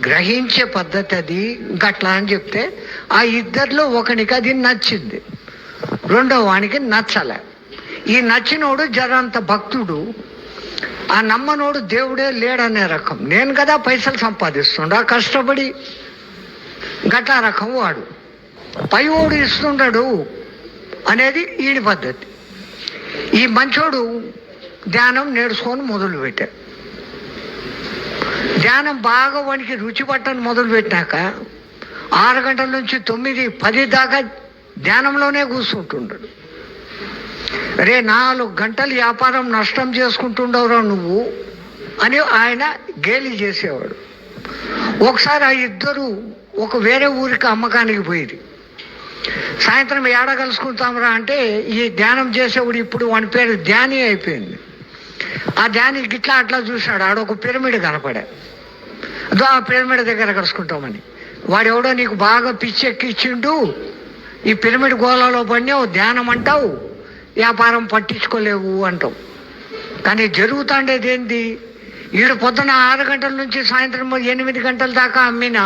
Speaker 1: గ్రహించే పద్ధతి అది. గట్లా అని చెప్తే ఆ 2లో ఒకనికి అది నచ్చింది, 2వ వానికి నచ్చలే. ఈ నచ్చినోడు జరంత భక్తుడు, ఆ నమ్మనోడు దేవుడే లేడనే రకం. నేను కదా పైసలు సంపాదిస్తుండా కష్టపడి, గట్లా రకం వాడు. పై ఓడు ఇస్తుండడు అనేది ఈడి పద్ధతి. ఈ మంచోడు ధ్యానం నేర్చుకొని మొదలుపెట్టాడు. ధ్యానం బాగా వానికి రుచి పట్టని మొదలుపెట్టినాక 6 గంటల నుంచి 9, 10 దాకా ధ్యానంలోనే కూర్చుంటుండడు. రే 4 గంటలు వ్యాపారం నష్టం చేసుకుంటుండవురా నువ్వు అని ఆయన గేలి చేసేవాడు. ఒకసారి ఆ ఇద్దరు ఒక వేరే ఊరికి అమ్మకానికి పోయింది. సాయంత్రం ఏడ కలుసుకుంటాంరా అంటే ఈ ధ్యానం చేసేవాడు ఇప్పుడు వాని పేరు ధ్యాని అయిపోయింది. ఆ ధ్యాని గిట్లా అట్లా చూశాడు, ఆడొక పిరమిడ్ కనపడా. అదో ఆ పిరమిడ్ దగ్గర కలుసుకుంటామని. వాడెవడో నీకు బాగా పిచ్చెక్కిచ్చిండు, ఈ పిరమిడ్ గోళాలో పడినావు, ధ్యానం అంటావు, వ్యాపారం పట్టించుకోలేవు అంటావు. కానీ జరుగుతుండేది ఏంది? వీడు పొద్దున 6 గంటల నుంచి సాయంత్రం 8 గంటల దాకా అమ్మినా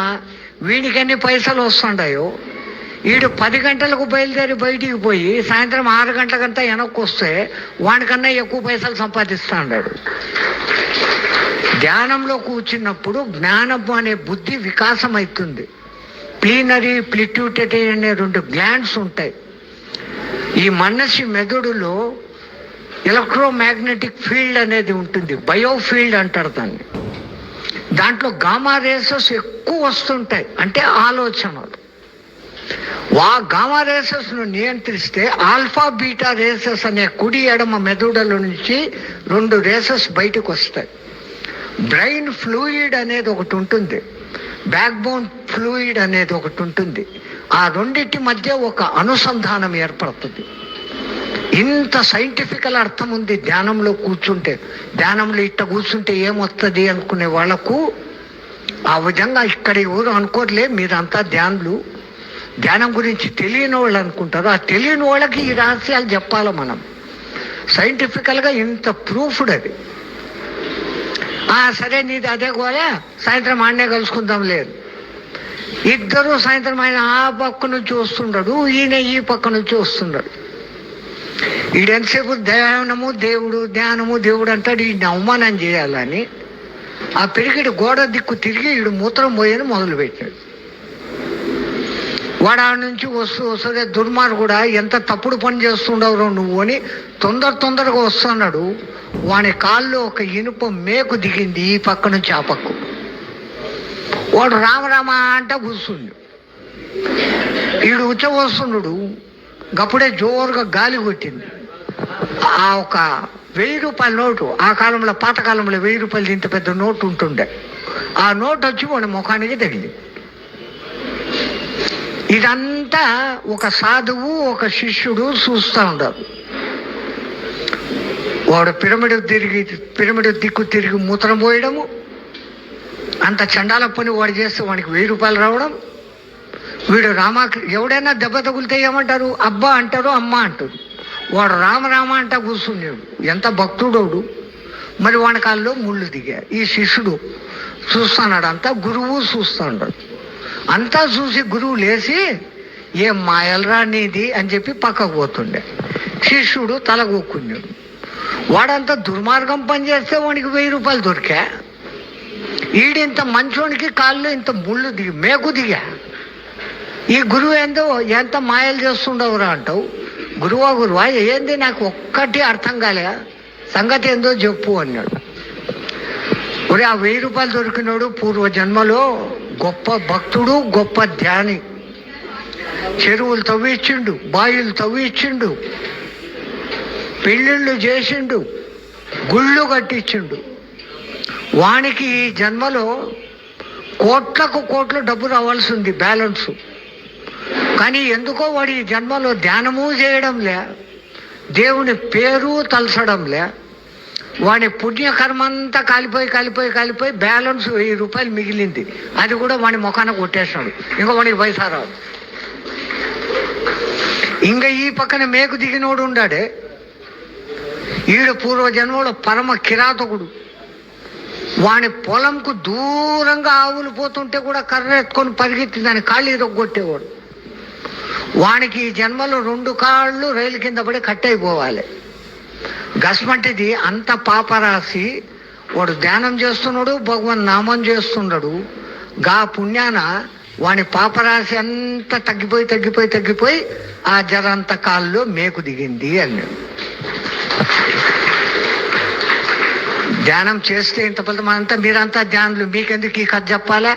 Speaker 1: వీడికి ఎన్ని పైసలు వస్తుంటాయో, వీడు 10 గంటలకు బయలుదేరి బయటికి పోయి సాయంత్రం 6 గంటలకంతా వెనక్కి వస్తే వాడికన్నా ఎక్కువ పైసలు సంపాదిస్తూ ఉన్నాడు. ధ్యానంలో కూర్చున్నప్పుడు జ్ఞానం అనే బుద్ధి వికాసం అవుతుంది. ప్లీనరీ, ప్లిట్యూటరీ అనే 2 గ్లాండ్స్ ఉంటాయి. ఈ మనిషి మెదడులో ఎలక్ట్రోమాగ్నెటిక్ ఫీల్డ్ అనేది ఉంటుంది, బయోఫీల్డ్ అంటారు దాన్ని. దాంట్లో గామా రేసెస్ ఎక్కువ వస్తుంటాయి, అంటే ఆలోచనలు. గామా రేసెస్ను నియంత్రిస్తే ఆల్ఫా బీటా రేసెస్ అనే కుడి ఎడమ మెదడుల నుంచి 2 రేసెస్ బయటకు వస్తాయి. బ్రెయిన్ ఫ్లూయిడ్ అనేది ఒకటి ఉంటుంది, బ్యాక్ బోన్ ఫ్లూయిడ్ అనేది ఒకటి ఉంటుంది. ఆ రెండింటి మధ్య ఒక అనుసంధానం ఏర్పడుతుంది. ఇంత సైంటిఫికల్ అర్థం ఉంది ధ్యానంలో కూర్చుంటే. ధ్యానంలో ఇట్ట కూర్చుంటే ఏమొస్తుంది అనుకునే వాళ్ళకు ఆ విధంగా ఇక్కడ ఎవరు అనుకోరులే, మీరంతా ధ్యానం గురించి తెలియని వాళ్ళు అనుకుంటారు. ఆ తెలియని వాళ్ళకి ఈ రహస్యాలు చెప్పాలి మనం. సైంటిఫికల్గా ఇంత ప్రూఫ్డ్ అది. సరే నీది అదే గోలా, సాయంత్రం ఆడనే కలుసుకుందాం లేదు. ఇద్దరు సాయంత్రం ఆయన ఆ పక్క నుంచి వస్తుండడు, ఈయన ఈ పక్క నుంచి వస్తున్నాడు. ఈడెంతసేపు ధ్యానము దేవుడు అంటాడు. ఈయన అవమానం చేయాలని ఆ పెరిగిడి గోడ దిక్కు తిరిగి ఈడు మూత్రం పోయేది మొదలుపెట్టాడు. వాడు ఆడ నుంచి వస్తే దుర్మార్గుడా ఎంత తప్పుడు పని చేస్తుండవు నువ్వు అని తొందరగా వస్తున్నాడు. వాని కాళ్ళు ఒక ఇనుప మేకు దిగింది ఈ పక్క నుంచి ఆ పక్క. వాడు రామరామ అంటే కూర్చుండు. ఈడు వస్తున్నాడు. గప్పుడే జోరుగా గాలి కొట్టింది. ఆ ఒక 1000 రూపాయల నోటు, ఆ కాలంలో పాతకాలంలో 1000 రూపాయలు ఇంత పెద్ద నోటు ఉంటుండే. ఆ నోటు వచ్చి వాడి ముఖానికి తగిలింది. ఇదంతా ఒక సాధువు ఒక శిష్యుడు చూస్తూ ఉండరు. వాడు పిరమిడ్ దిక్కు తిరిగి మూత్రం పోయడము, అంత చండాల పని వాడు చేస్తే వాడికి 1000 రూపాయలు రావడం. వీడు ఎవడైనా దెబ్బ తగులితే ఏమంటారు? అబ్బా అంటారు, అమ్మ అంటారు. వాడు రామ అంట కూర్చున్నాడు. ఎంత భక్తుడోడు. మరి వాడి కాల్లో ముళ్ళు దిగా. ఈ శిష్యుడు చూస్తున్నాడు, అంతా గురువు చూస్తున్నాడు. అంతా చూసి గురువు లేచి ఏం మాయలరా నీది అని చెప్పి పక్కకు పోతుండే. శిష్యుడు తల కూక్కున్నాడు. వాడంతా దుర్మార్గం పని చేస్తే వాడికి 1000 రూపాయలు దొరికా. ఈడింత మంచోనికి కాళ్ళు ఇంత ముళ్ళు మేకు దిగా. ఈ గురువు ఎంత మాయలు చేస్తుండవురా అంటావు. గురువా ఏంది నాకు ఒక్కటి అర్థం కాలే, సంగతి ఏందో చెప్పు అన్నాడు. ఒరే ఆ 1000 రూపాయలు దొరికినాడు పూర్వ జన్మలో గొప్ప భక్తుడు, గొప్ప ధ్యాని. చెరువులు తవ్విచ్చిండు, బాయిలు తవ్విచ్చిండు, పెళ్ళిళ్ళు చేసిండు, గుళ్ళు కట్టించిండు. వానికి ఈ జన్మలో కోట్ల డబ్బు రావాల్సి ఉంది, బ్యాలెన్సు. కానీ ఎందుకో వాడు ఈ జన్మలో ధ్యానము చేయడంలే, దేవుని పేరు తలచడంలే. వాడి పుణ్యకర్మంతా కాలిపోయి బ్యాలెన్స్ 1000 రూపాయలు మిగిలింది. అది కూడా వాడి ముఖాన కొట్టేసినాడు. ఇంకా వాడికి పైసా రాదు. ఇంకా ఈ పక్కన మేకు దిగినోడు ఉండాడే, ఈడు పూర్వజన్మలో పరమ కిరాతకుడు. వాని పొలంకు దూరంగా ఆవులు పోతుంటే కూడా కర్ర ఎత్తుకొని పరిగెత్తి దాని కాళ్ళు ఇరగొట్టేవాడు. వానికి ఈ జన్మలో 2 కాళ్ళు రైలు కింద పడి కట్టయిపోవాలి. గస్మంటిది అంత పాపరాసి. వాడు ధ్యానం చేస్తున్నాడు, భగవన్ నామం చేస్తున్నాడు. గా పుణ్యాన వాని పాపరాశి అంతా తగ్గిపోయి ఆ జరంత కాల్లో మేకు దిగింది అన్నాడు. ధ్యానం చేస్తే ఇంత ఫలితమంతా మీరంతా ధ్యానులు, మీకెందుకు ఈ కథ చెప్పాలా?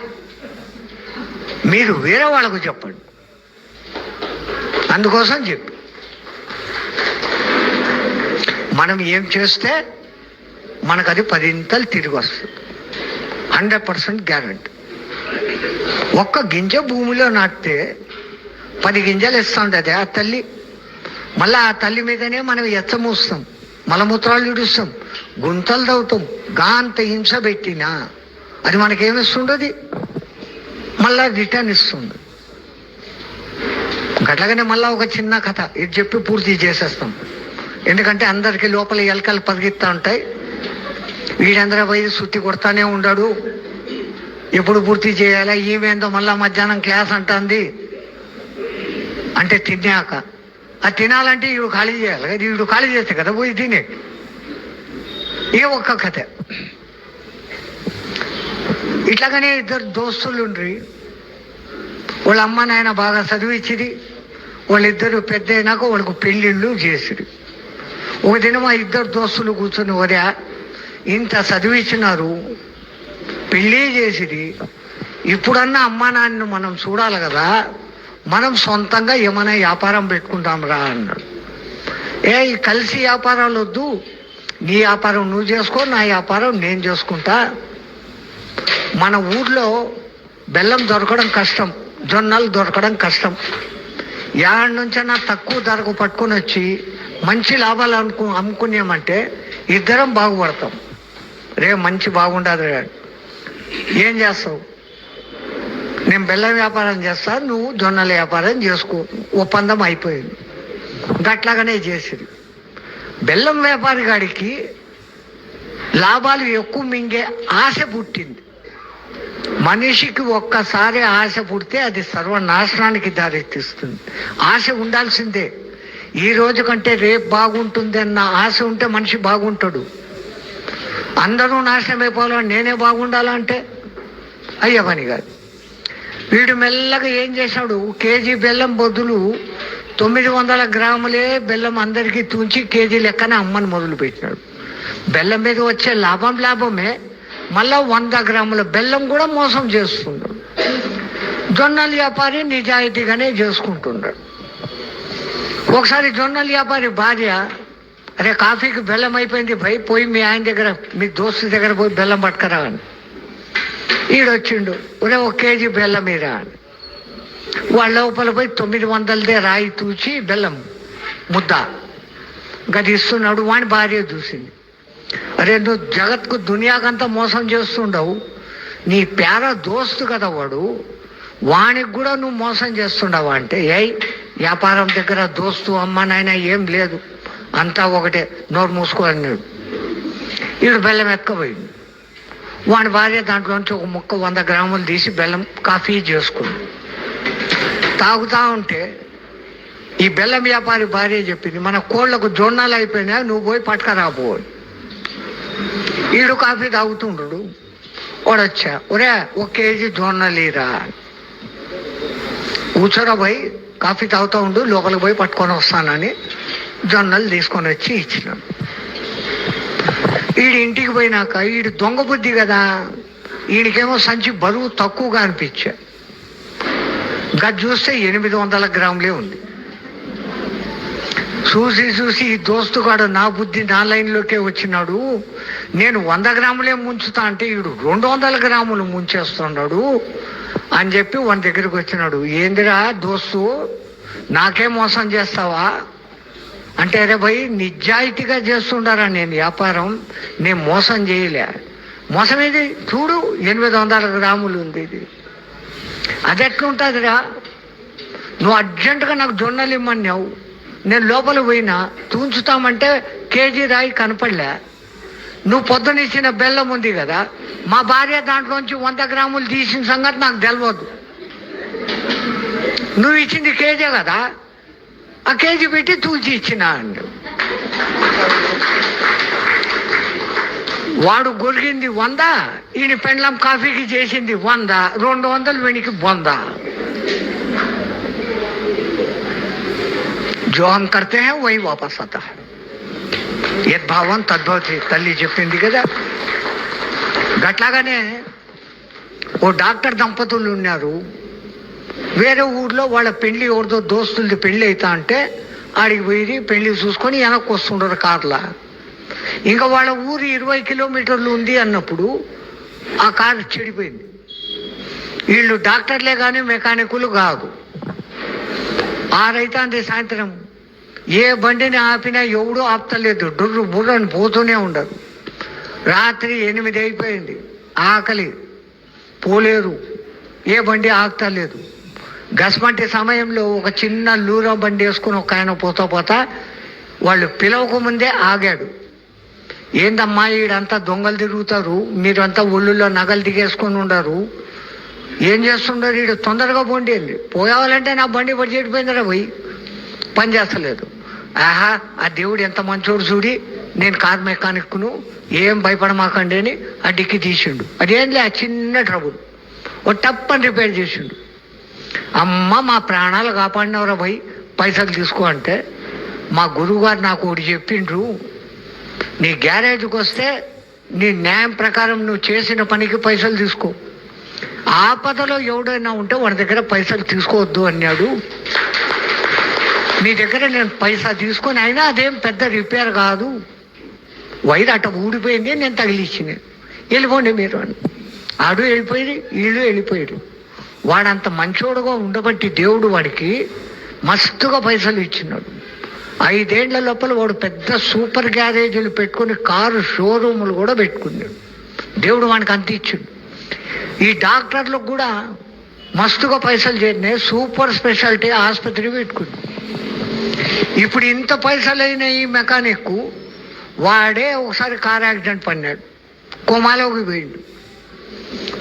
Speaker 1: మీరు వేరే వాళ్ళకు చెప్పండి, అందుకోసం చెప్పు. మనం ఏం చేస్తే మనకు అది 10 ఇంతలు తిరిగి వస్తుంది. 100% గ్యారంటీ. ఒక్క గింజ భూమిలో నాటితే 10 గింజలు ఇస్తుండదు ఆ తల్లి. మళ్ళీ ఆ తల్లి మీదనే మనం ఎచ్చమూస్తాం, మలమూత్రాలు ఇడుస్తాం, గుంతలు తవ్వుతాం. అంత హింస పెట్టినా అది మనకేమిస్తుండదు, మళ్ళా రిటర్న్ ఇస్తుంది. గట్లాగానే మళ్ళీ ఒక చిన్న కథ ఇది చెప్పి పూర్తి చేసేస్తాం. ఎందుకంటే అందరికీ లోపల ఎలకలు పరిగెత్తా ఉంటాయి. వీడందరూ పోయి సుత్తి కొడతానే ఉన్నాడు, ఎప్పుడు పూర్తి చేయాలా, ఈమెందో మళ్ళా మధ్యాహ్నం క్లాస్ అంటుంది. అంటే తిన్నాక అది తినాలంటే వీడు ఖాళీ చేయాలి కదా, వీడు ఖాళీ చేస్తే కదా పోయి తినే. ఏ ఒక్క కథ. ఇట్లాగనే 2 దోస్తులు ఉండ్రి. వాళ్ళ అమ్మ నాయన బాగా చదివించిది. వాళ్ళిద్దరు పెద్ద అయినాక వాళ్ళకు పెళ్ళిళ్ళు చేసిరు. ఒక దినం ఆ 2 దోస్తులు కూర్చొని వరే ఇంత చదివించినారు, పెళ్ళి చేసిది, ఇప్పుడన్నా అమ్మా నాన్నను మనం చూడాలి కదా, మనం సొంతంగా ఏమైనా వ్యాపారం పెట్టుకుంటాం రా అన్నాడు. ఈ కలిసి వ్యాపారాలు వద్దు, నీ వ్యాపారం నువ్వు చేసుకో, నా వ్యాపారం నేను చేసుకుంటా. మన ఊర్లో బెల్లం దొరకడం కష్టం, జొన్నలు దొరకడం కష్టం. యాడ్ నుంచైనా తక్కువ ధరకు పట్టుకొని వచ్చి మంచి లాభాలు అమ్ముకున్నామంటే ఇద్దరం బాగుపడతాం. రే మంచి బాగుండదు. ఏం చేస్తావు? నేను బెల్లం వ్యాపారం చేస్తా, నువ్వు జొన్నల వ్యాపారం చేసుకో. ఒప్పందం అయిపోయింది. గట్లాగానే చేసిరు. బెల్లం వ్యాపారి గాడికి లాభాలు ఎక్కువ మింగే ఆశ పుట్టింది. మనిషికి ఒక్కసారి ఆశ పుడితే అది సర్వనాశనానికి దారితీస్తుంది. ఆశ ఉండాల్సిందే. ఈ రోజు కంటే రేపు బాగుంటుంది అన్న ఆశ ఉంటే మనిషి బాగుంటాడు. అందరూ నాశనం అయిపోవాలని నేనే బాగుండాలంటే అయ్యే పని కాదు. వీడు మెల్లగా ఏం చేశాడు, కేజీ బెల్లం బదులు 900 గ్రాములే బెల్లం అందరికీ తుంచి కేజీ లెక్కన అమ్మని మొదలు పెట్టినాడు. బెల్లం మీద వచ్చే లాభమే. మళ్ళా 100 గ్రాముల బెల్లం కూడా మోసం చేస్తున్నాడు. జొన్నల వ్యాపారి నిజాయితీగానే చేసుకుంటున్నాడు. ఒకసారి జొన్నల వ్యాపారి భార్య, అరే కాఫీకి బెల్లం అయిపోయింది భయ్, పోయి మీ ఆయన దగ్గర మీ దోస్తు దగ్గర పోయి బెల్లం పట్టుకరా అని. ఈడొచ్చిండు, ఒరే 1 కేజీ బెల్లం మీరా అని. వాళ్ళ లోపల పోయి 900దే రాయి తూచి బెల్లం ముద్ద గది ఇస్తున్నాడు. వాడి భార్య చూసింది, అరే నువ్వు జగత్కు దునియాకంతా మోసం చేస్తుండవు, నీ పేర దోస్తు కదా వాడు, వానికి కూడా నువ్వు మోసం చేస్తుండవు అంటే, వ్యాపారం దగ్గర దోస్తు అమ్మ నాయన ఏం లేదు, అంతా ఒకటే, నోరు మూసుకోన్నాడు. వీడు బెల్లం ఎక్కబోయింది. వాడి భార్య దాంట్లోంచి ఒక ముక్క 100 గ్రాములు తీసి బెల్లం కాఫీ చేసుకుంది. తాగుతా ఉంటే ఈ బెల్లం వ్యాపారి భార్య చెప్పింది, మన కోళ్లకు జొన్నలు అయిపోయినా, నువ్వు పోయి పట్టుకరాబో. ఈడు కాఫీ తాగుతుండ్రు. వాడొచ్చా, ఒరే 1 కేజీ జొన్నలీరా, కూర్చోరా పోయి కాఫీ తాగుతూ ఉండు, లోపలికి పోయి పట్టుకొని వస్తానని జొన్నలు తీసుకొని వచ్చి ఇచ్చినాడు. వీడి ఇంటికి పోయినాక వీడు దొంగ బుద్ధి కదా, వీడికేమో సంచి బరువు తక్కువగా అనిపించా. గది చూస్తే 800 గ్రాములే ఉంది. చూసి ఈ దోస్తుగాడు నా బుద్ధి నా లైన్లోకే వచ్చినాడు, నేను 100 గ్రాములే ముంచుతా అంటే వీడు 200 గ్రాములు ముంచేస్తున్నాడు అని చెప్పి వాని దగ్గరికి వచ్చినాడు. ఏందిరా దోస్తు, నాకే మోసం చేస్తావా అంటే, అరే భయ్ నిజాయితీగా చేస్తుండారా నేను వ్యాపారం, నేను మోసం చేయలే. మోసం ఏది చూడు, 800 గ్రాములు ఉంది ఇది. అది ఎట్లుంటుందిరా, నువ్వు అర్జెంటుగా నాకు జొన్నలు ఇమ్మన్నావు, నేను లోపల పోయినా తూంచుతామంటే కేజీ రాయి కనపడలే. నువ్వు పొద్దునిచ్చిన బెల్లం ఉంది కదా, మా భార్య దాంట్లోంచి 100 గ్రాములు తీసిన సంగతి నాకు తెలియదు. నువ్వు ఇచ్చింది కేజీ కదా, ఆ కేజీ పెట్టి తూచి ఇచ్చిన అండు. వాడు గొరిగింది 100, ఈయన పెండ్లం కాఫీకి చేసింది 100, 200 వీనికి 100. जो हम करते हैं वही वापस आता है. యద్భావం తద్భవతి తల్లి చెప్పింది కదా. గట్లాగానే ఓ డాక్టర్ దంపతులు ఉన్నారు. వేరే ఊర్లో వాళ్ళ పెళ్లి ఎవరితో దోస్తులది పెళ్లి అవుతా అంటే ఆడికి పోయి పెళ్లి చూసుకొని వెనక్కి వస్తుండ్రు కార్లా. ఇంకా వాళ్ళ ఊరు 20 కిలోమీటర్లు ఉంది అన్నప్పుడు ఆ కారు చెడిపోయింది. వీళ్ళు డాక్టర్లే కానీ మెకానికులు కాదు. 6 అవుతుంది సాయంత్రం, ఏ బండిని ఆపినా ఎవడూ ఆపుతలేదు, డుర్రు బుర్రని పోతూనే ఉండరు. రాత్రి 8 అయిపోయింది, ఆకలి, పోలేరు, ఏ బండి ఆగుతలేదు. గసమంటి సమయంలో ఒక చిన్న లూరా బండి వేసుకుని ఒక ఆయన పోతా వాళ్ళు పిలవక ముందే ఆగాడు. ఏందమ్మా ఈడంతా దొంగలు తిరుగుతారు, మీరంతా ఒళ్ళులో నగలు దిగేసుకొని ఉండరు, ఏం చేస్తుండరు, ఈడు తొందరగా బండి వెళ్ళి పోయాలంటే నా బండి పడి చెడిపోయిందిరా, పోయి పని చేస్తలేదు. ఆహా, ఆ దేవుడు ఎంత మంచోడు చూడి, నేను కార్ మెకానిక్ను, ఏం భయపడమాకండి అని ఆ డిక్కి తీసిండు. అదేంలే ఆ చిన్న ట్రబుల్, ఓ టప్పని రిపేర్ చేసిండు. అమ్మ మా ప్రాణాలు కాపాడినవరా పోయి పైసలు తీసుకో అంటే, మా గురువుగారు నాకు ఒకటి చెప్పిండ్రు, నీ గ్యారేజ్కి వస్తే నీ న్యాయం ప్రకారం నువ్వు చేసిన పనికి పైసలు తీసుకో, ఆపదలో ఎవడైనా ఉంటే వాడి దగ్గర పైసలు తీసుకోవద్దు అన్నాడు. నీ దగ్గర నేను పైసా తీసుకొని, అయినా అదేం పెద్ద రిపేర్ కాదు, వైర్ అట్ట ఊడిపోయింది, నేను తగిలిచ్చిన, వెళ్ళిపోండి మీరు అని. ఆడు వెళ్ళిపోయి వీళ్ళు వెళ్ళిపోయాడు. వాడంత మంచోడుగా ఉండబట్టి దేవుడు వాడికి మస్తుగా పైసలు ఇచ్చినాడు. 5 ఏళ్ల లోపల వాడు పెద్ద సూపర్ గ్యారేజీలు పెట్టుకుని కారు షోరూములు కూడా పెట్టుకున్నాడు. దేవుడు వాడికి అంత ఇచ్చిండు. ఈ డాక్టర్లకు కూడా మస్తుగా పైసలు చేరినాయి, సూపర్ స్పెషాలిటీ ఆసుపత్రి పెట్టుకున్నాడు. ఇప్పుడు ఇంత పైసలైన ఈ మెకానిక్ వాడే ఒకసారి కార్ యాక్సిడెంట్ పడినాడు, కోమాలోకి పోయిండు.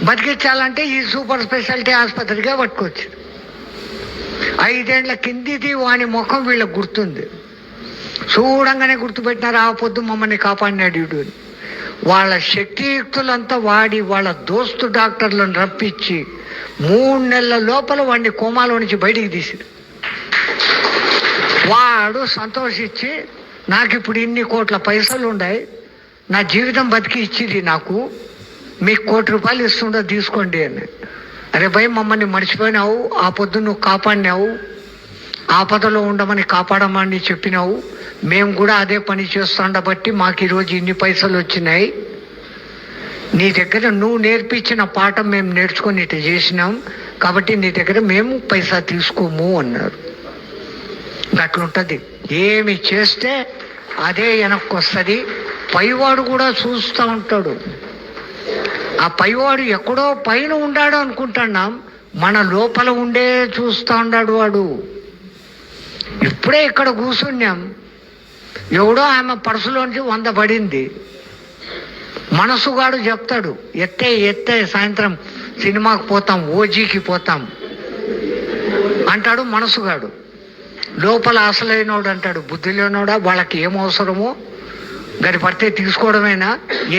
Speaker 1: బతికించాలంటే ఈ సూపర్ స్పెషాలిటీ ఆసుపత్రికే పట్టుకొచ్చు. 5 ఏళ్ల కిందిది వాని ముఖం వీళ్ళకి గుర్తుంది. చూడంగానే గుర్తుపెట్టినారు, ఆ పొద్దు మమ్మల్ని కాపాడినాడు వీడు. వాళ్ళ శక్తియుక్తులంతా వాడి వాళ్ళ దోస్తు డాక్టర్లను రప్పించి 3 నెలల లోపల వాడిని కోమాలో నుంచి బయటికి తీసింది. వాడు సంతోషించి, నాకు ఇప్పుడు ఇన్ని కోట్ల పైసలు ఉన్నాయి, నా జీవితం బతికి ఇచ్చింది నాకు, మీకు ₹1 కోటి ఇస్తుండో తీసుకోండి అని. అరే భయ్, మమ్మల్ని మర్చిపోయినావు, ఆ పొద్దు నువ్వు కాపాడినావు, ఆపదలో ఉండమని కాపాడమని చెప్పినావు, మేము కూడా అదే పని చేస్తుండబట్టి మాకు ఈరోజు ఇన్ని పైసలు వచ్చినాయి, నీ దగ్గర నువ్వు నేర్పించిన పాఠం మేము నేర్చుకొని ఇట్లా చేసినాం, కాబట్టి నీ దగ్గర మేము పైసా తీసుకోము అన్నారు. అట్లుంటుంది, ఏమి చేస్తే అదే వెనక్కి వస్తుంది. పైవాడు కూడా చూస్తూ ఉంటాడు. ఆ పైవాడు ఎక్కడో పైన ఉన్నాడు అనుకుంటున్నాం, మన లోపల ఉండే చూస్తూ ఉన్నాడు వాడు. ఇప్పుడే ఇక్కడ కూర్చున్నాం, ఎవడో ఆమె పర్సులోంచి 100 పడింది, మనసుగాడు చెప్తాడు, ఎత్తే సాయంత్రం సినిమాకి పోతాం, ఓజీకి పోతాం అంటాడు మనసుగాడు. లోపల అసలైనోడు అంటాడు, బుద్ధి లేనోడా, వాళ్ళకి ఏం అవసరమో గడి పడితే తీసుకోవడమేనా,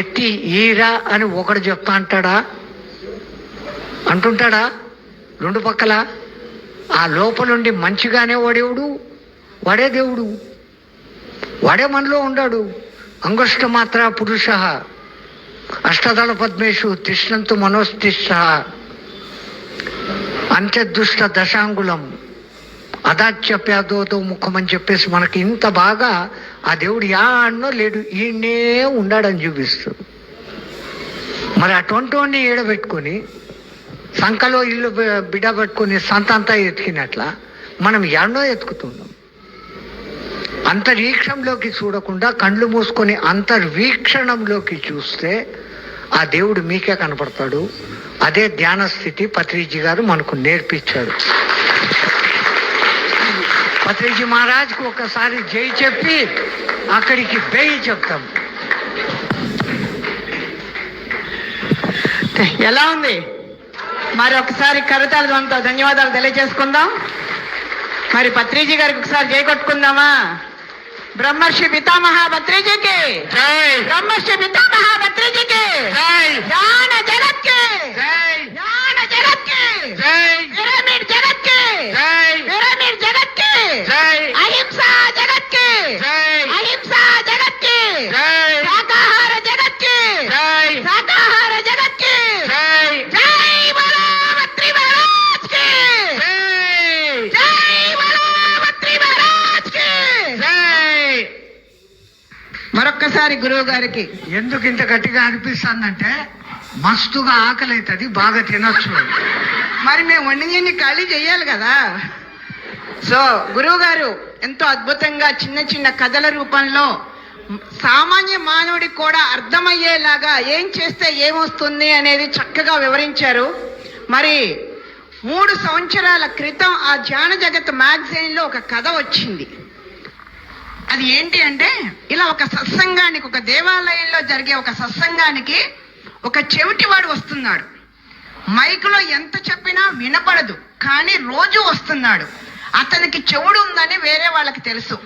Speaker 1: ఎత్తి ఈరా అని ఒకడు చెప్తా అంటుంటాడా 2 పక్కల. ఆ లోపలుండి మంచిగానే వాడేవుడు, వాడే దేవుడు, వాడే మనలో ఉండాడు. అంగుష్ట మాత్ర పురుష అష్టదళ పద్మేషు తిష్టంతు మనోస్తిష్ట అంత్యదుష్ట దశాంగులం అదాచ్యప్యాదోతో ముఖం అని చెప్పేసి మనకి ఇంత బాగా ఆ దేవుడు యాన్నో లేడు, ఈయనే ఉన్నాడని చూపిస్తాడు. మరి అటువంటివన్నీ ఏడబెట్టుకొని సంకలో ఇల్లు బిడ్డ పెట్టుకొని సంతంతా ఎతికినట్ల మనం ఎన్నో ఎతుకుతున్నాం. అంతరీక్షంలోకి చూడకుండా కళ్ళు మూసుకొని అంతర్వీక్షణంలోకి చూస్తే ఆ దేవుడు మీకే కనపడతాడు. అదే ధ్యాన స్థితి పత్రిజీ గారు మనకు నేర్పించాడు. పత్రిజీ మహారాజ్కి ఒకసారి జై చెప్పి అక్కడికి బెయ్యి చెప్తాం.
Speaker 2: ఎలా ఉంది మరి? ఒకసారి కరతాళంతో ధన్యవాదాలు తెలియజేసుకుందాం. మరి పత్రిజీ గారికి ఒకసారి జై కొట్టుకుందామా? బ్రహ్మర్షి పితామహ పత్రిజీకి జై, బ్రహ్మర్షి పితామహ పత్రిజీకి జై, జ్ఞాన జగత్కి జై, జ్ఞాన జగత్కి జై, పిరమిడ్ జగత్కి జై, పిరమిడ్ జగత్కి జై, అహింసా జగత్కి జై, అహింసా జగత్కి జై, శాకాహార జగత్కి జై, శాకాహార జగత్కి జై, జై బలో పత్రి మహారాజ్కి జై, జై బలో పత్రి మహారాజ్కి జై. మరొక్క మరొకసారి గురువు గారికి.
Speaker 1: ఎందుకు ఇంత గట్టిగా అనిపిస్తుందంటే మస్తుగా ఆకలి అవుతుంది, బాగా తినొచ్చు.
Speaker 2: మరి మేము వండింది ఖాళీ చేయాలి కదా. సో గురువు గారు ఎంతో అద్భుతంగా చిన్న చిన్న కథల రూపంలో సామాన్య మానవుడికి కూడా అర్థమయ్యేలాగా ఏం చేస్తే ఏమొస్తుంది అనేది చక్కగా వివరించారు. మరి 3 సంవత్సరాల క్రితం ఆ ధ్యాన జగత్ మ్యాగజైన్లో ఒక కథ వచ్చింది. అది ఏంటి అంటే, ఇలా ఒక సత్సంగానికి, ఒక దేవాలయంలో జరిగే ఒక సత్సంగానికి ఒక చెవిటివాడు వస్తున్నాడు. మైకులో ఎంత చెప్పినా వినపడదు, కానీ రోజు వస్తున్నాడు. అతనికి చెవుడు ఉందని వేరే వాళ్ళకి తెలుసు.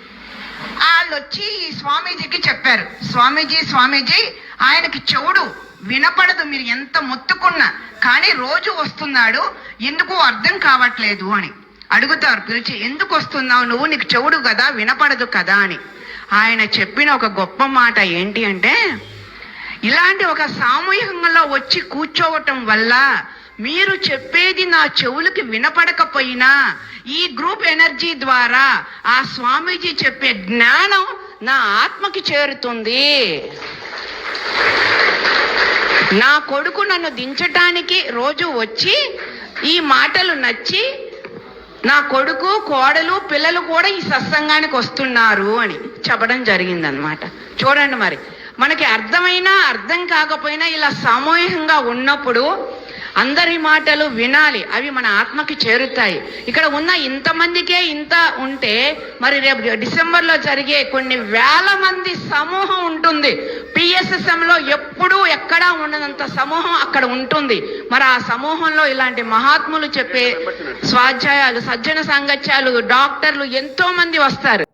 Speaker 2: వాళ్ళు వచ్చి ఈ స్వామీజీకి చెప్పారు, స్వామీజీ ఆయనకి చెవుడు వినపడదు, మీరు ఎంత మొత్తుకున్నా, కానీ రోజు వస్తున్నాడు, ఎందుకు అర్థం కావట్లేదు అని అడుగుతారు పిలిచి. ఎందుకు వస్తున్నావు నువ్వు, నీకు చెవుడు కదా, వినపడదు కదా అని. ఆయన చెప్పిన ఒక గొప్ప మాట ఏంటి అంటే, ఇలాంటి ఒక సామూహికంలో వచ్చి కూర్చోవటం వల్ల మీరు చెప్పేది నా చెవులకి వినపడకపోయినా ఈ గ్రూప్ ఎనర్జీ ద్వారా ఆ స్వామీజీ చెప్పే జ్ఞానం నా ఆత్మకి చేరుతుంది. నా కొడుకు నన్ను దించటానికి రోజు వచ్చి ఈ మాటలు నచ్చి నా కొడుకు, కోడలు, పిల్లలు కూడా ఈ సత్సంగానికి వస్తున్నారు అని చెప్పడం జరిగిందనమాట. చూడండి, మరి మనకి అర్థమైనా అర్థం కాకపోయినా ఇలా సామూహికంగా ఉన్నప్పుడు అందరి మాటలు వినాలి, అవి మన ఆత్మకి చేరుతాయి. ఇక్కడ ఉన్న ఇంతమందికే ఇంత ఉంటే మరి రేపు డిసెంబర్లో జరిగే కొన్ని వేల మంది సమూహం ఉంటుంది. పిఎస్ఎస్ఎంలో ఎప్పుడూ ఎక్కడా ఉండనంత సమూహం అక్కడ ఉంటుంది. మరి ఆ సమూహంలో ఇలాంటి మహాత్ములు చెప్పే స్వాధ్యాయాలు, సజ్జన సాంగత్యాలు, డాక్టర్లు ఎంతో మంది వస్తారు.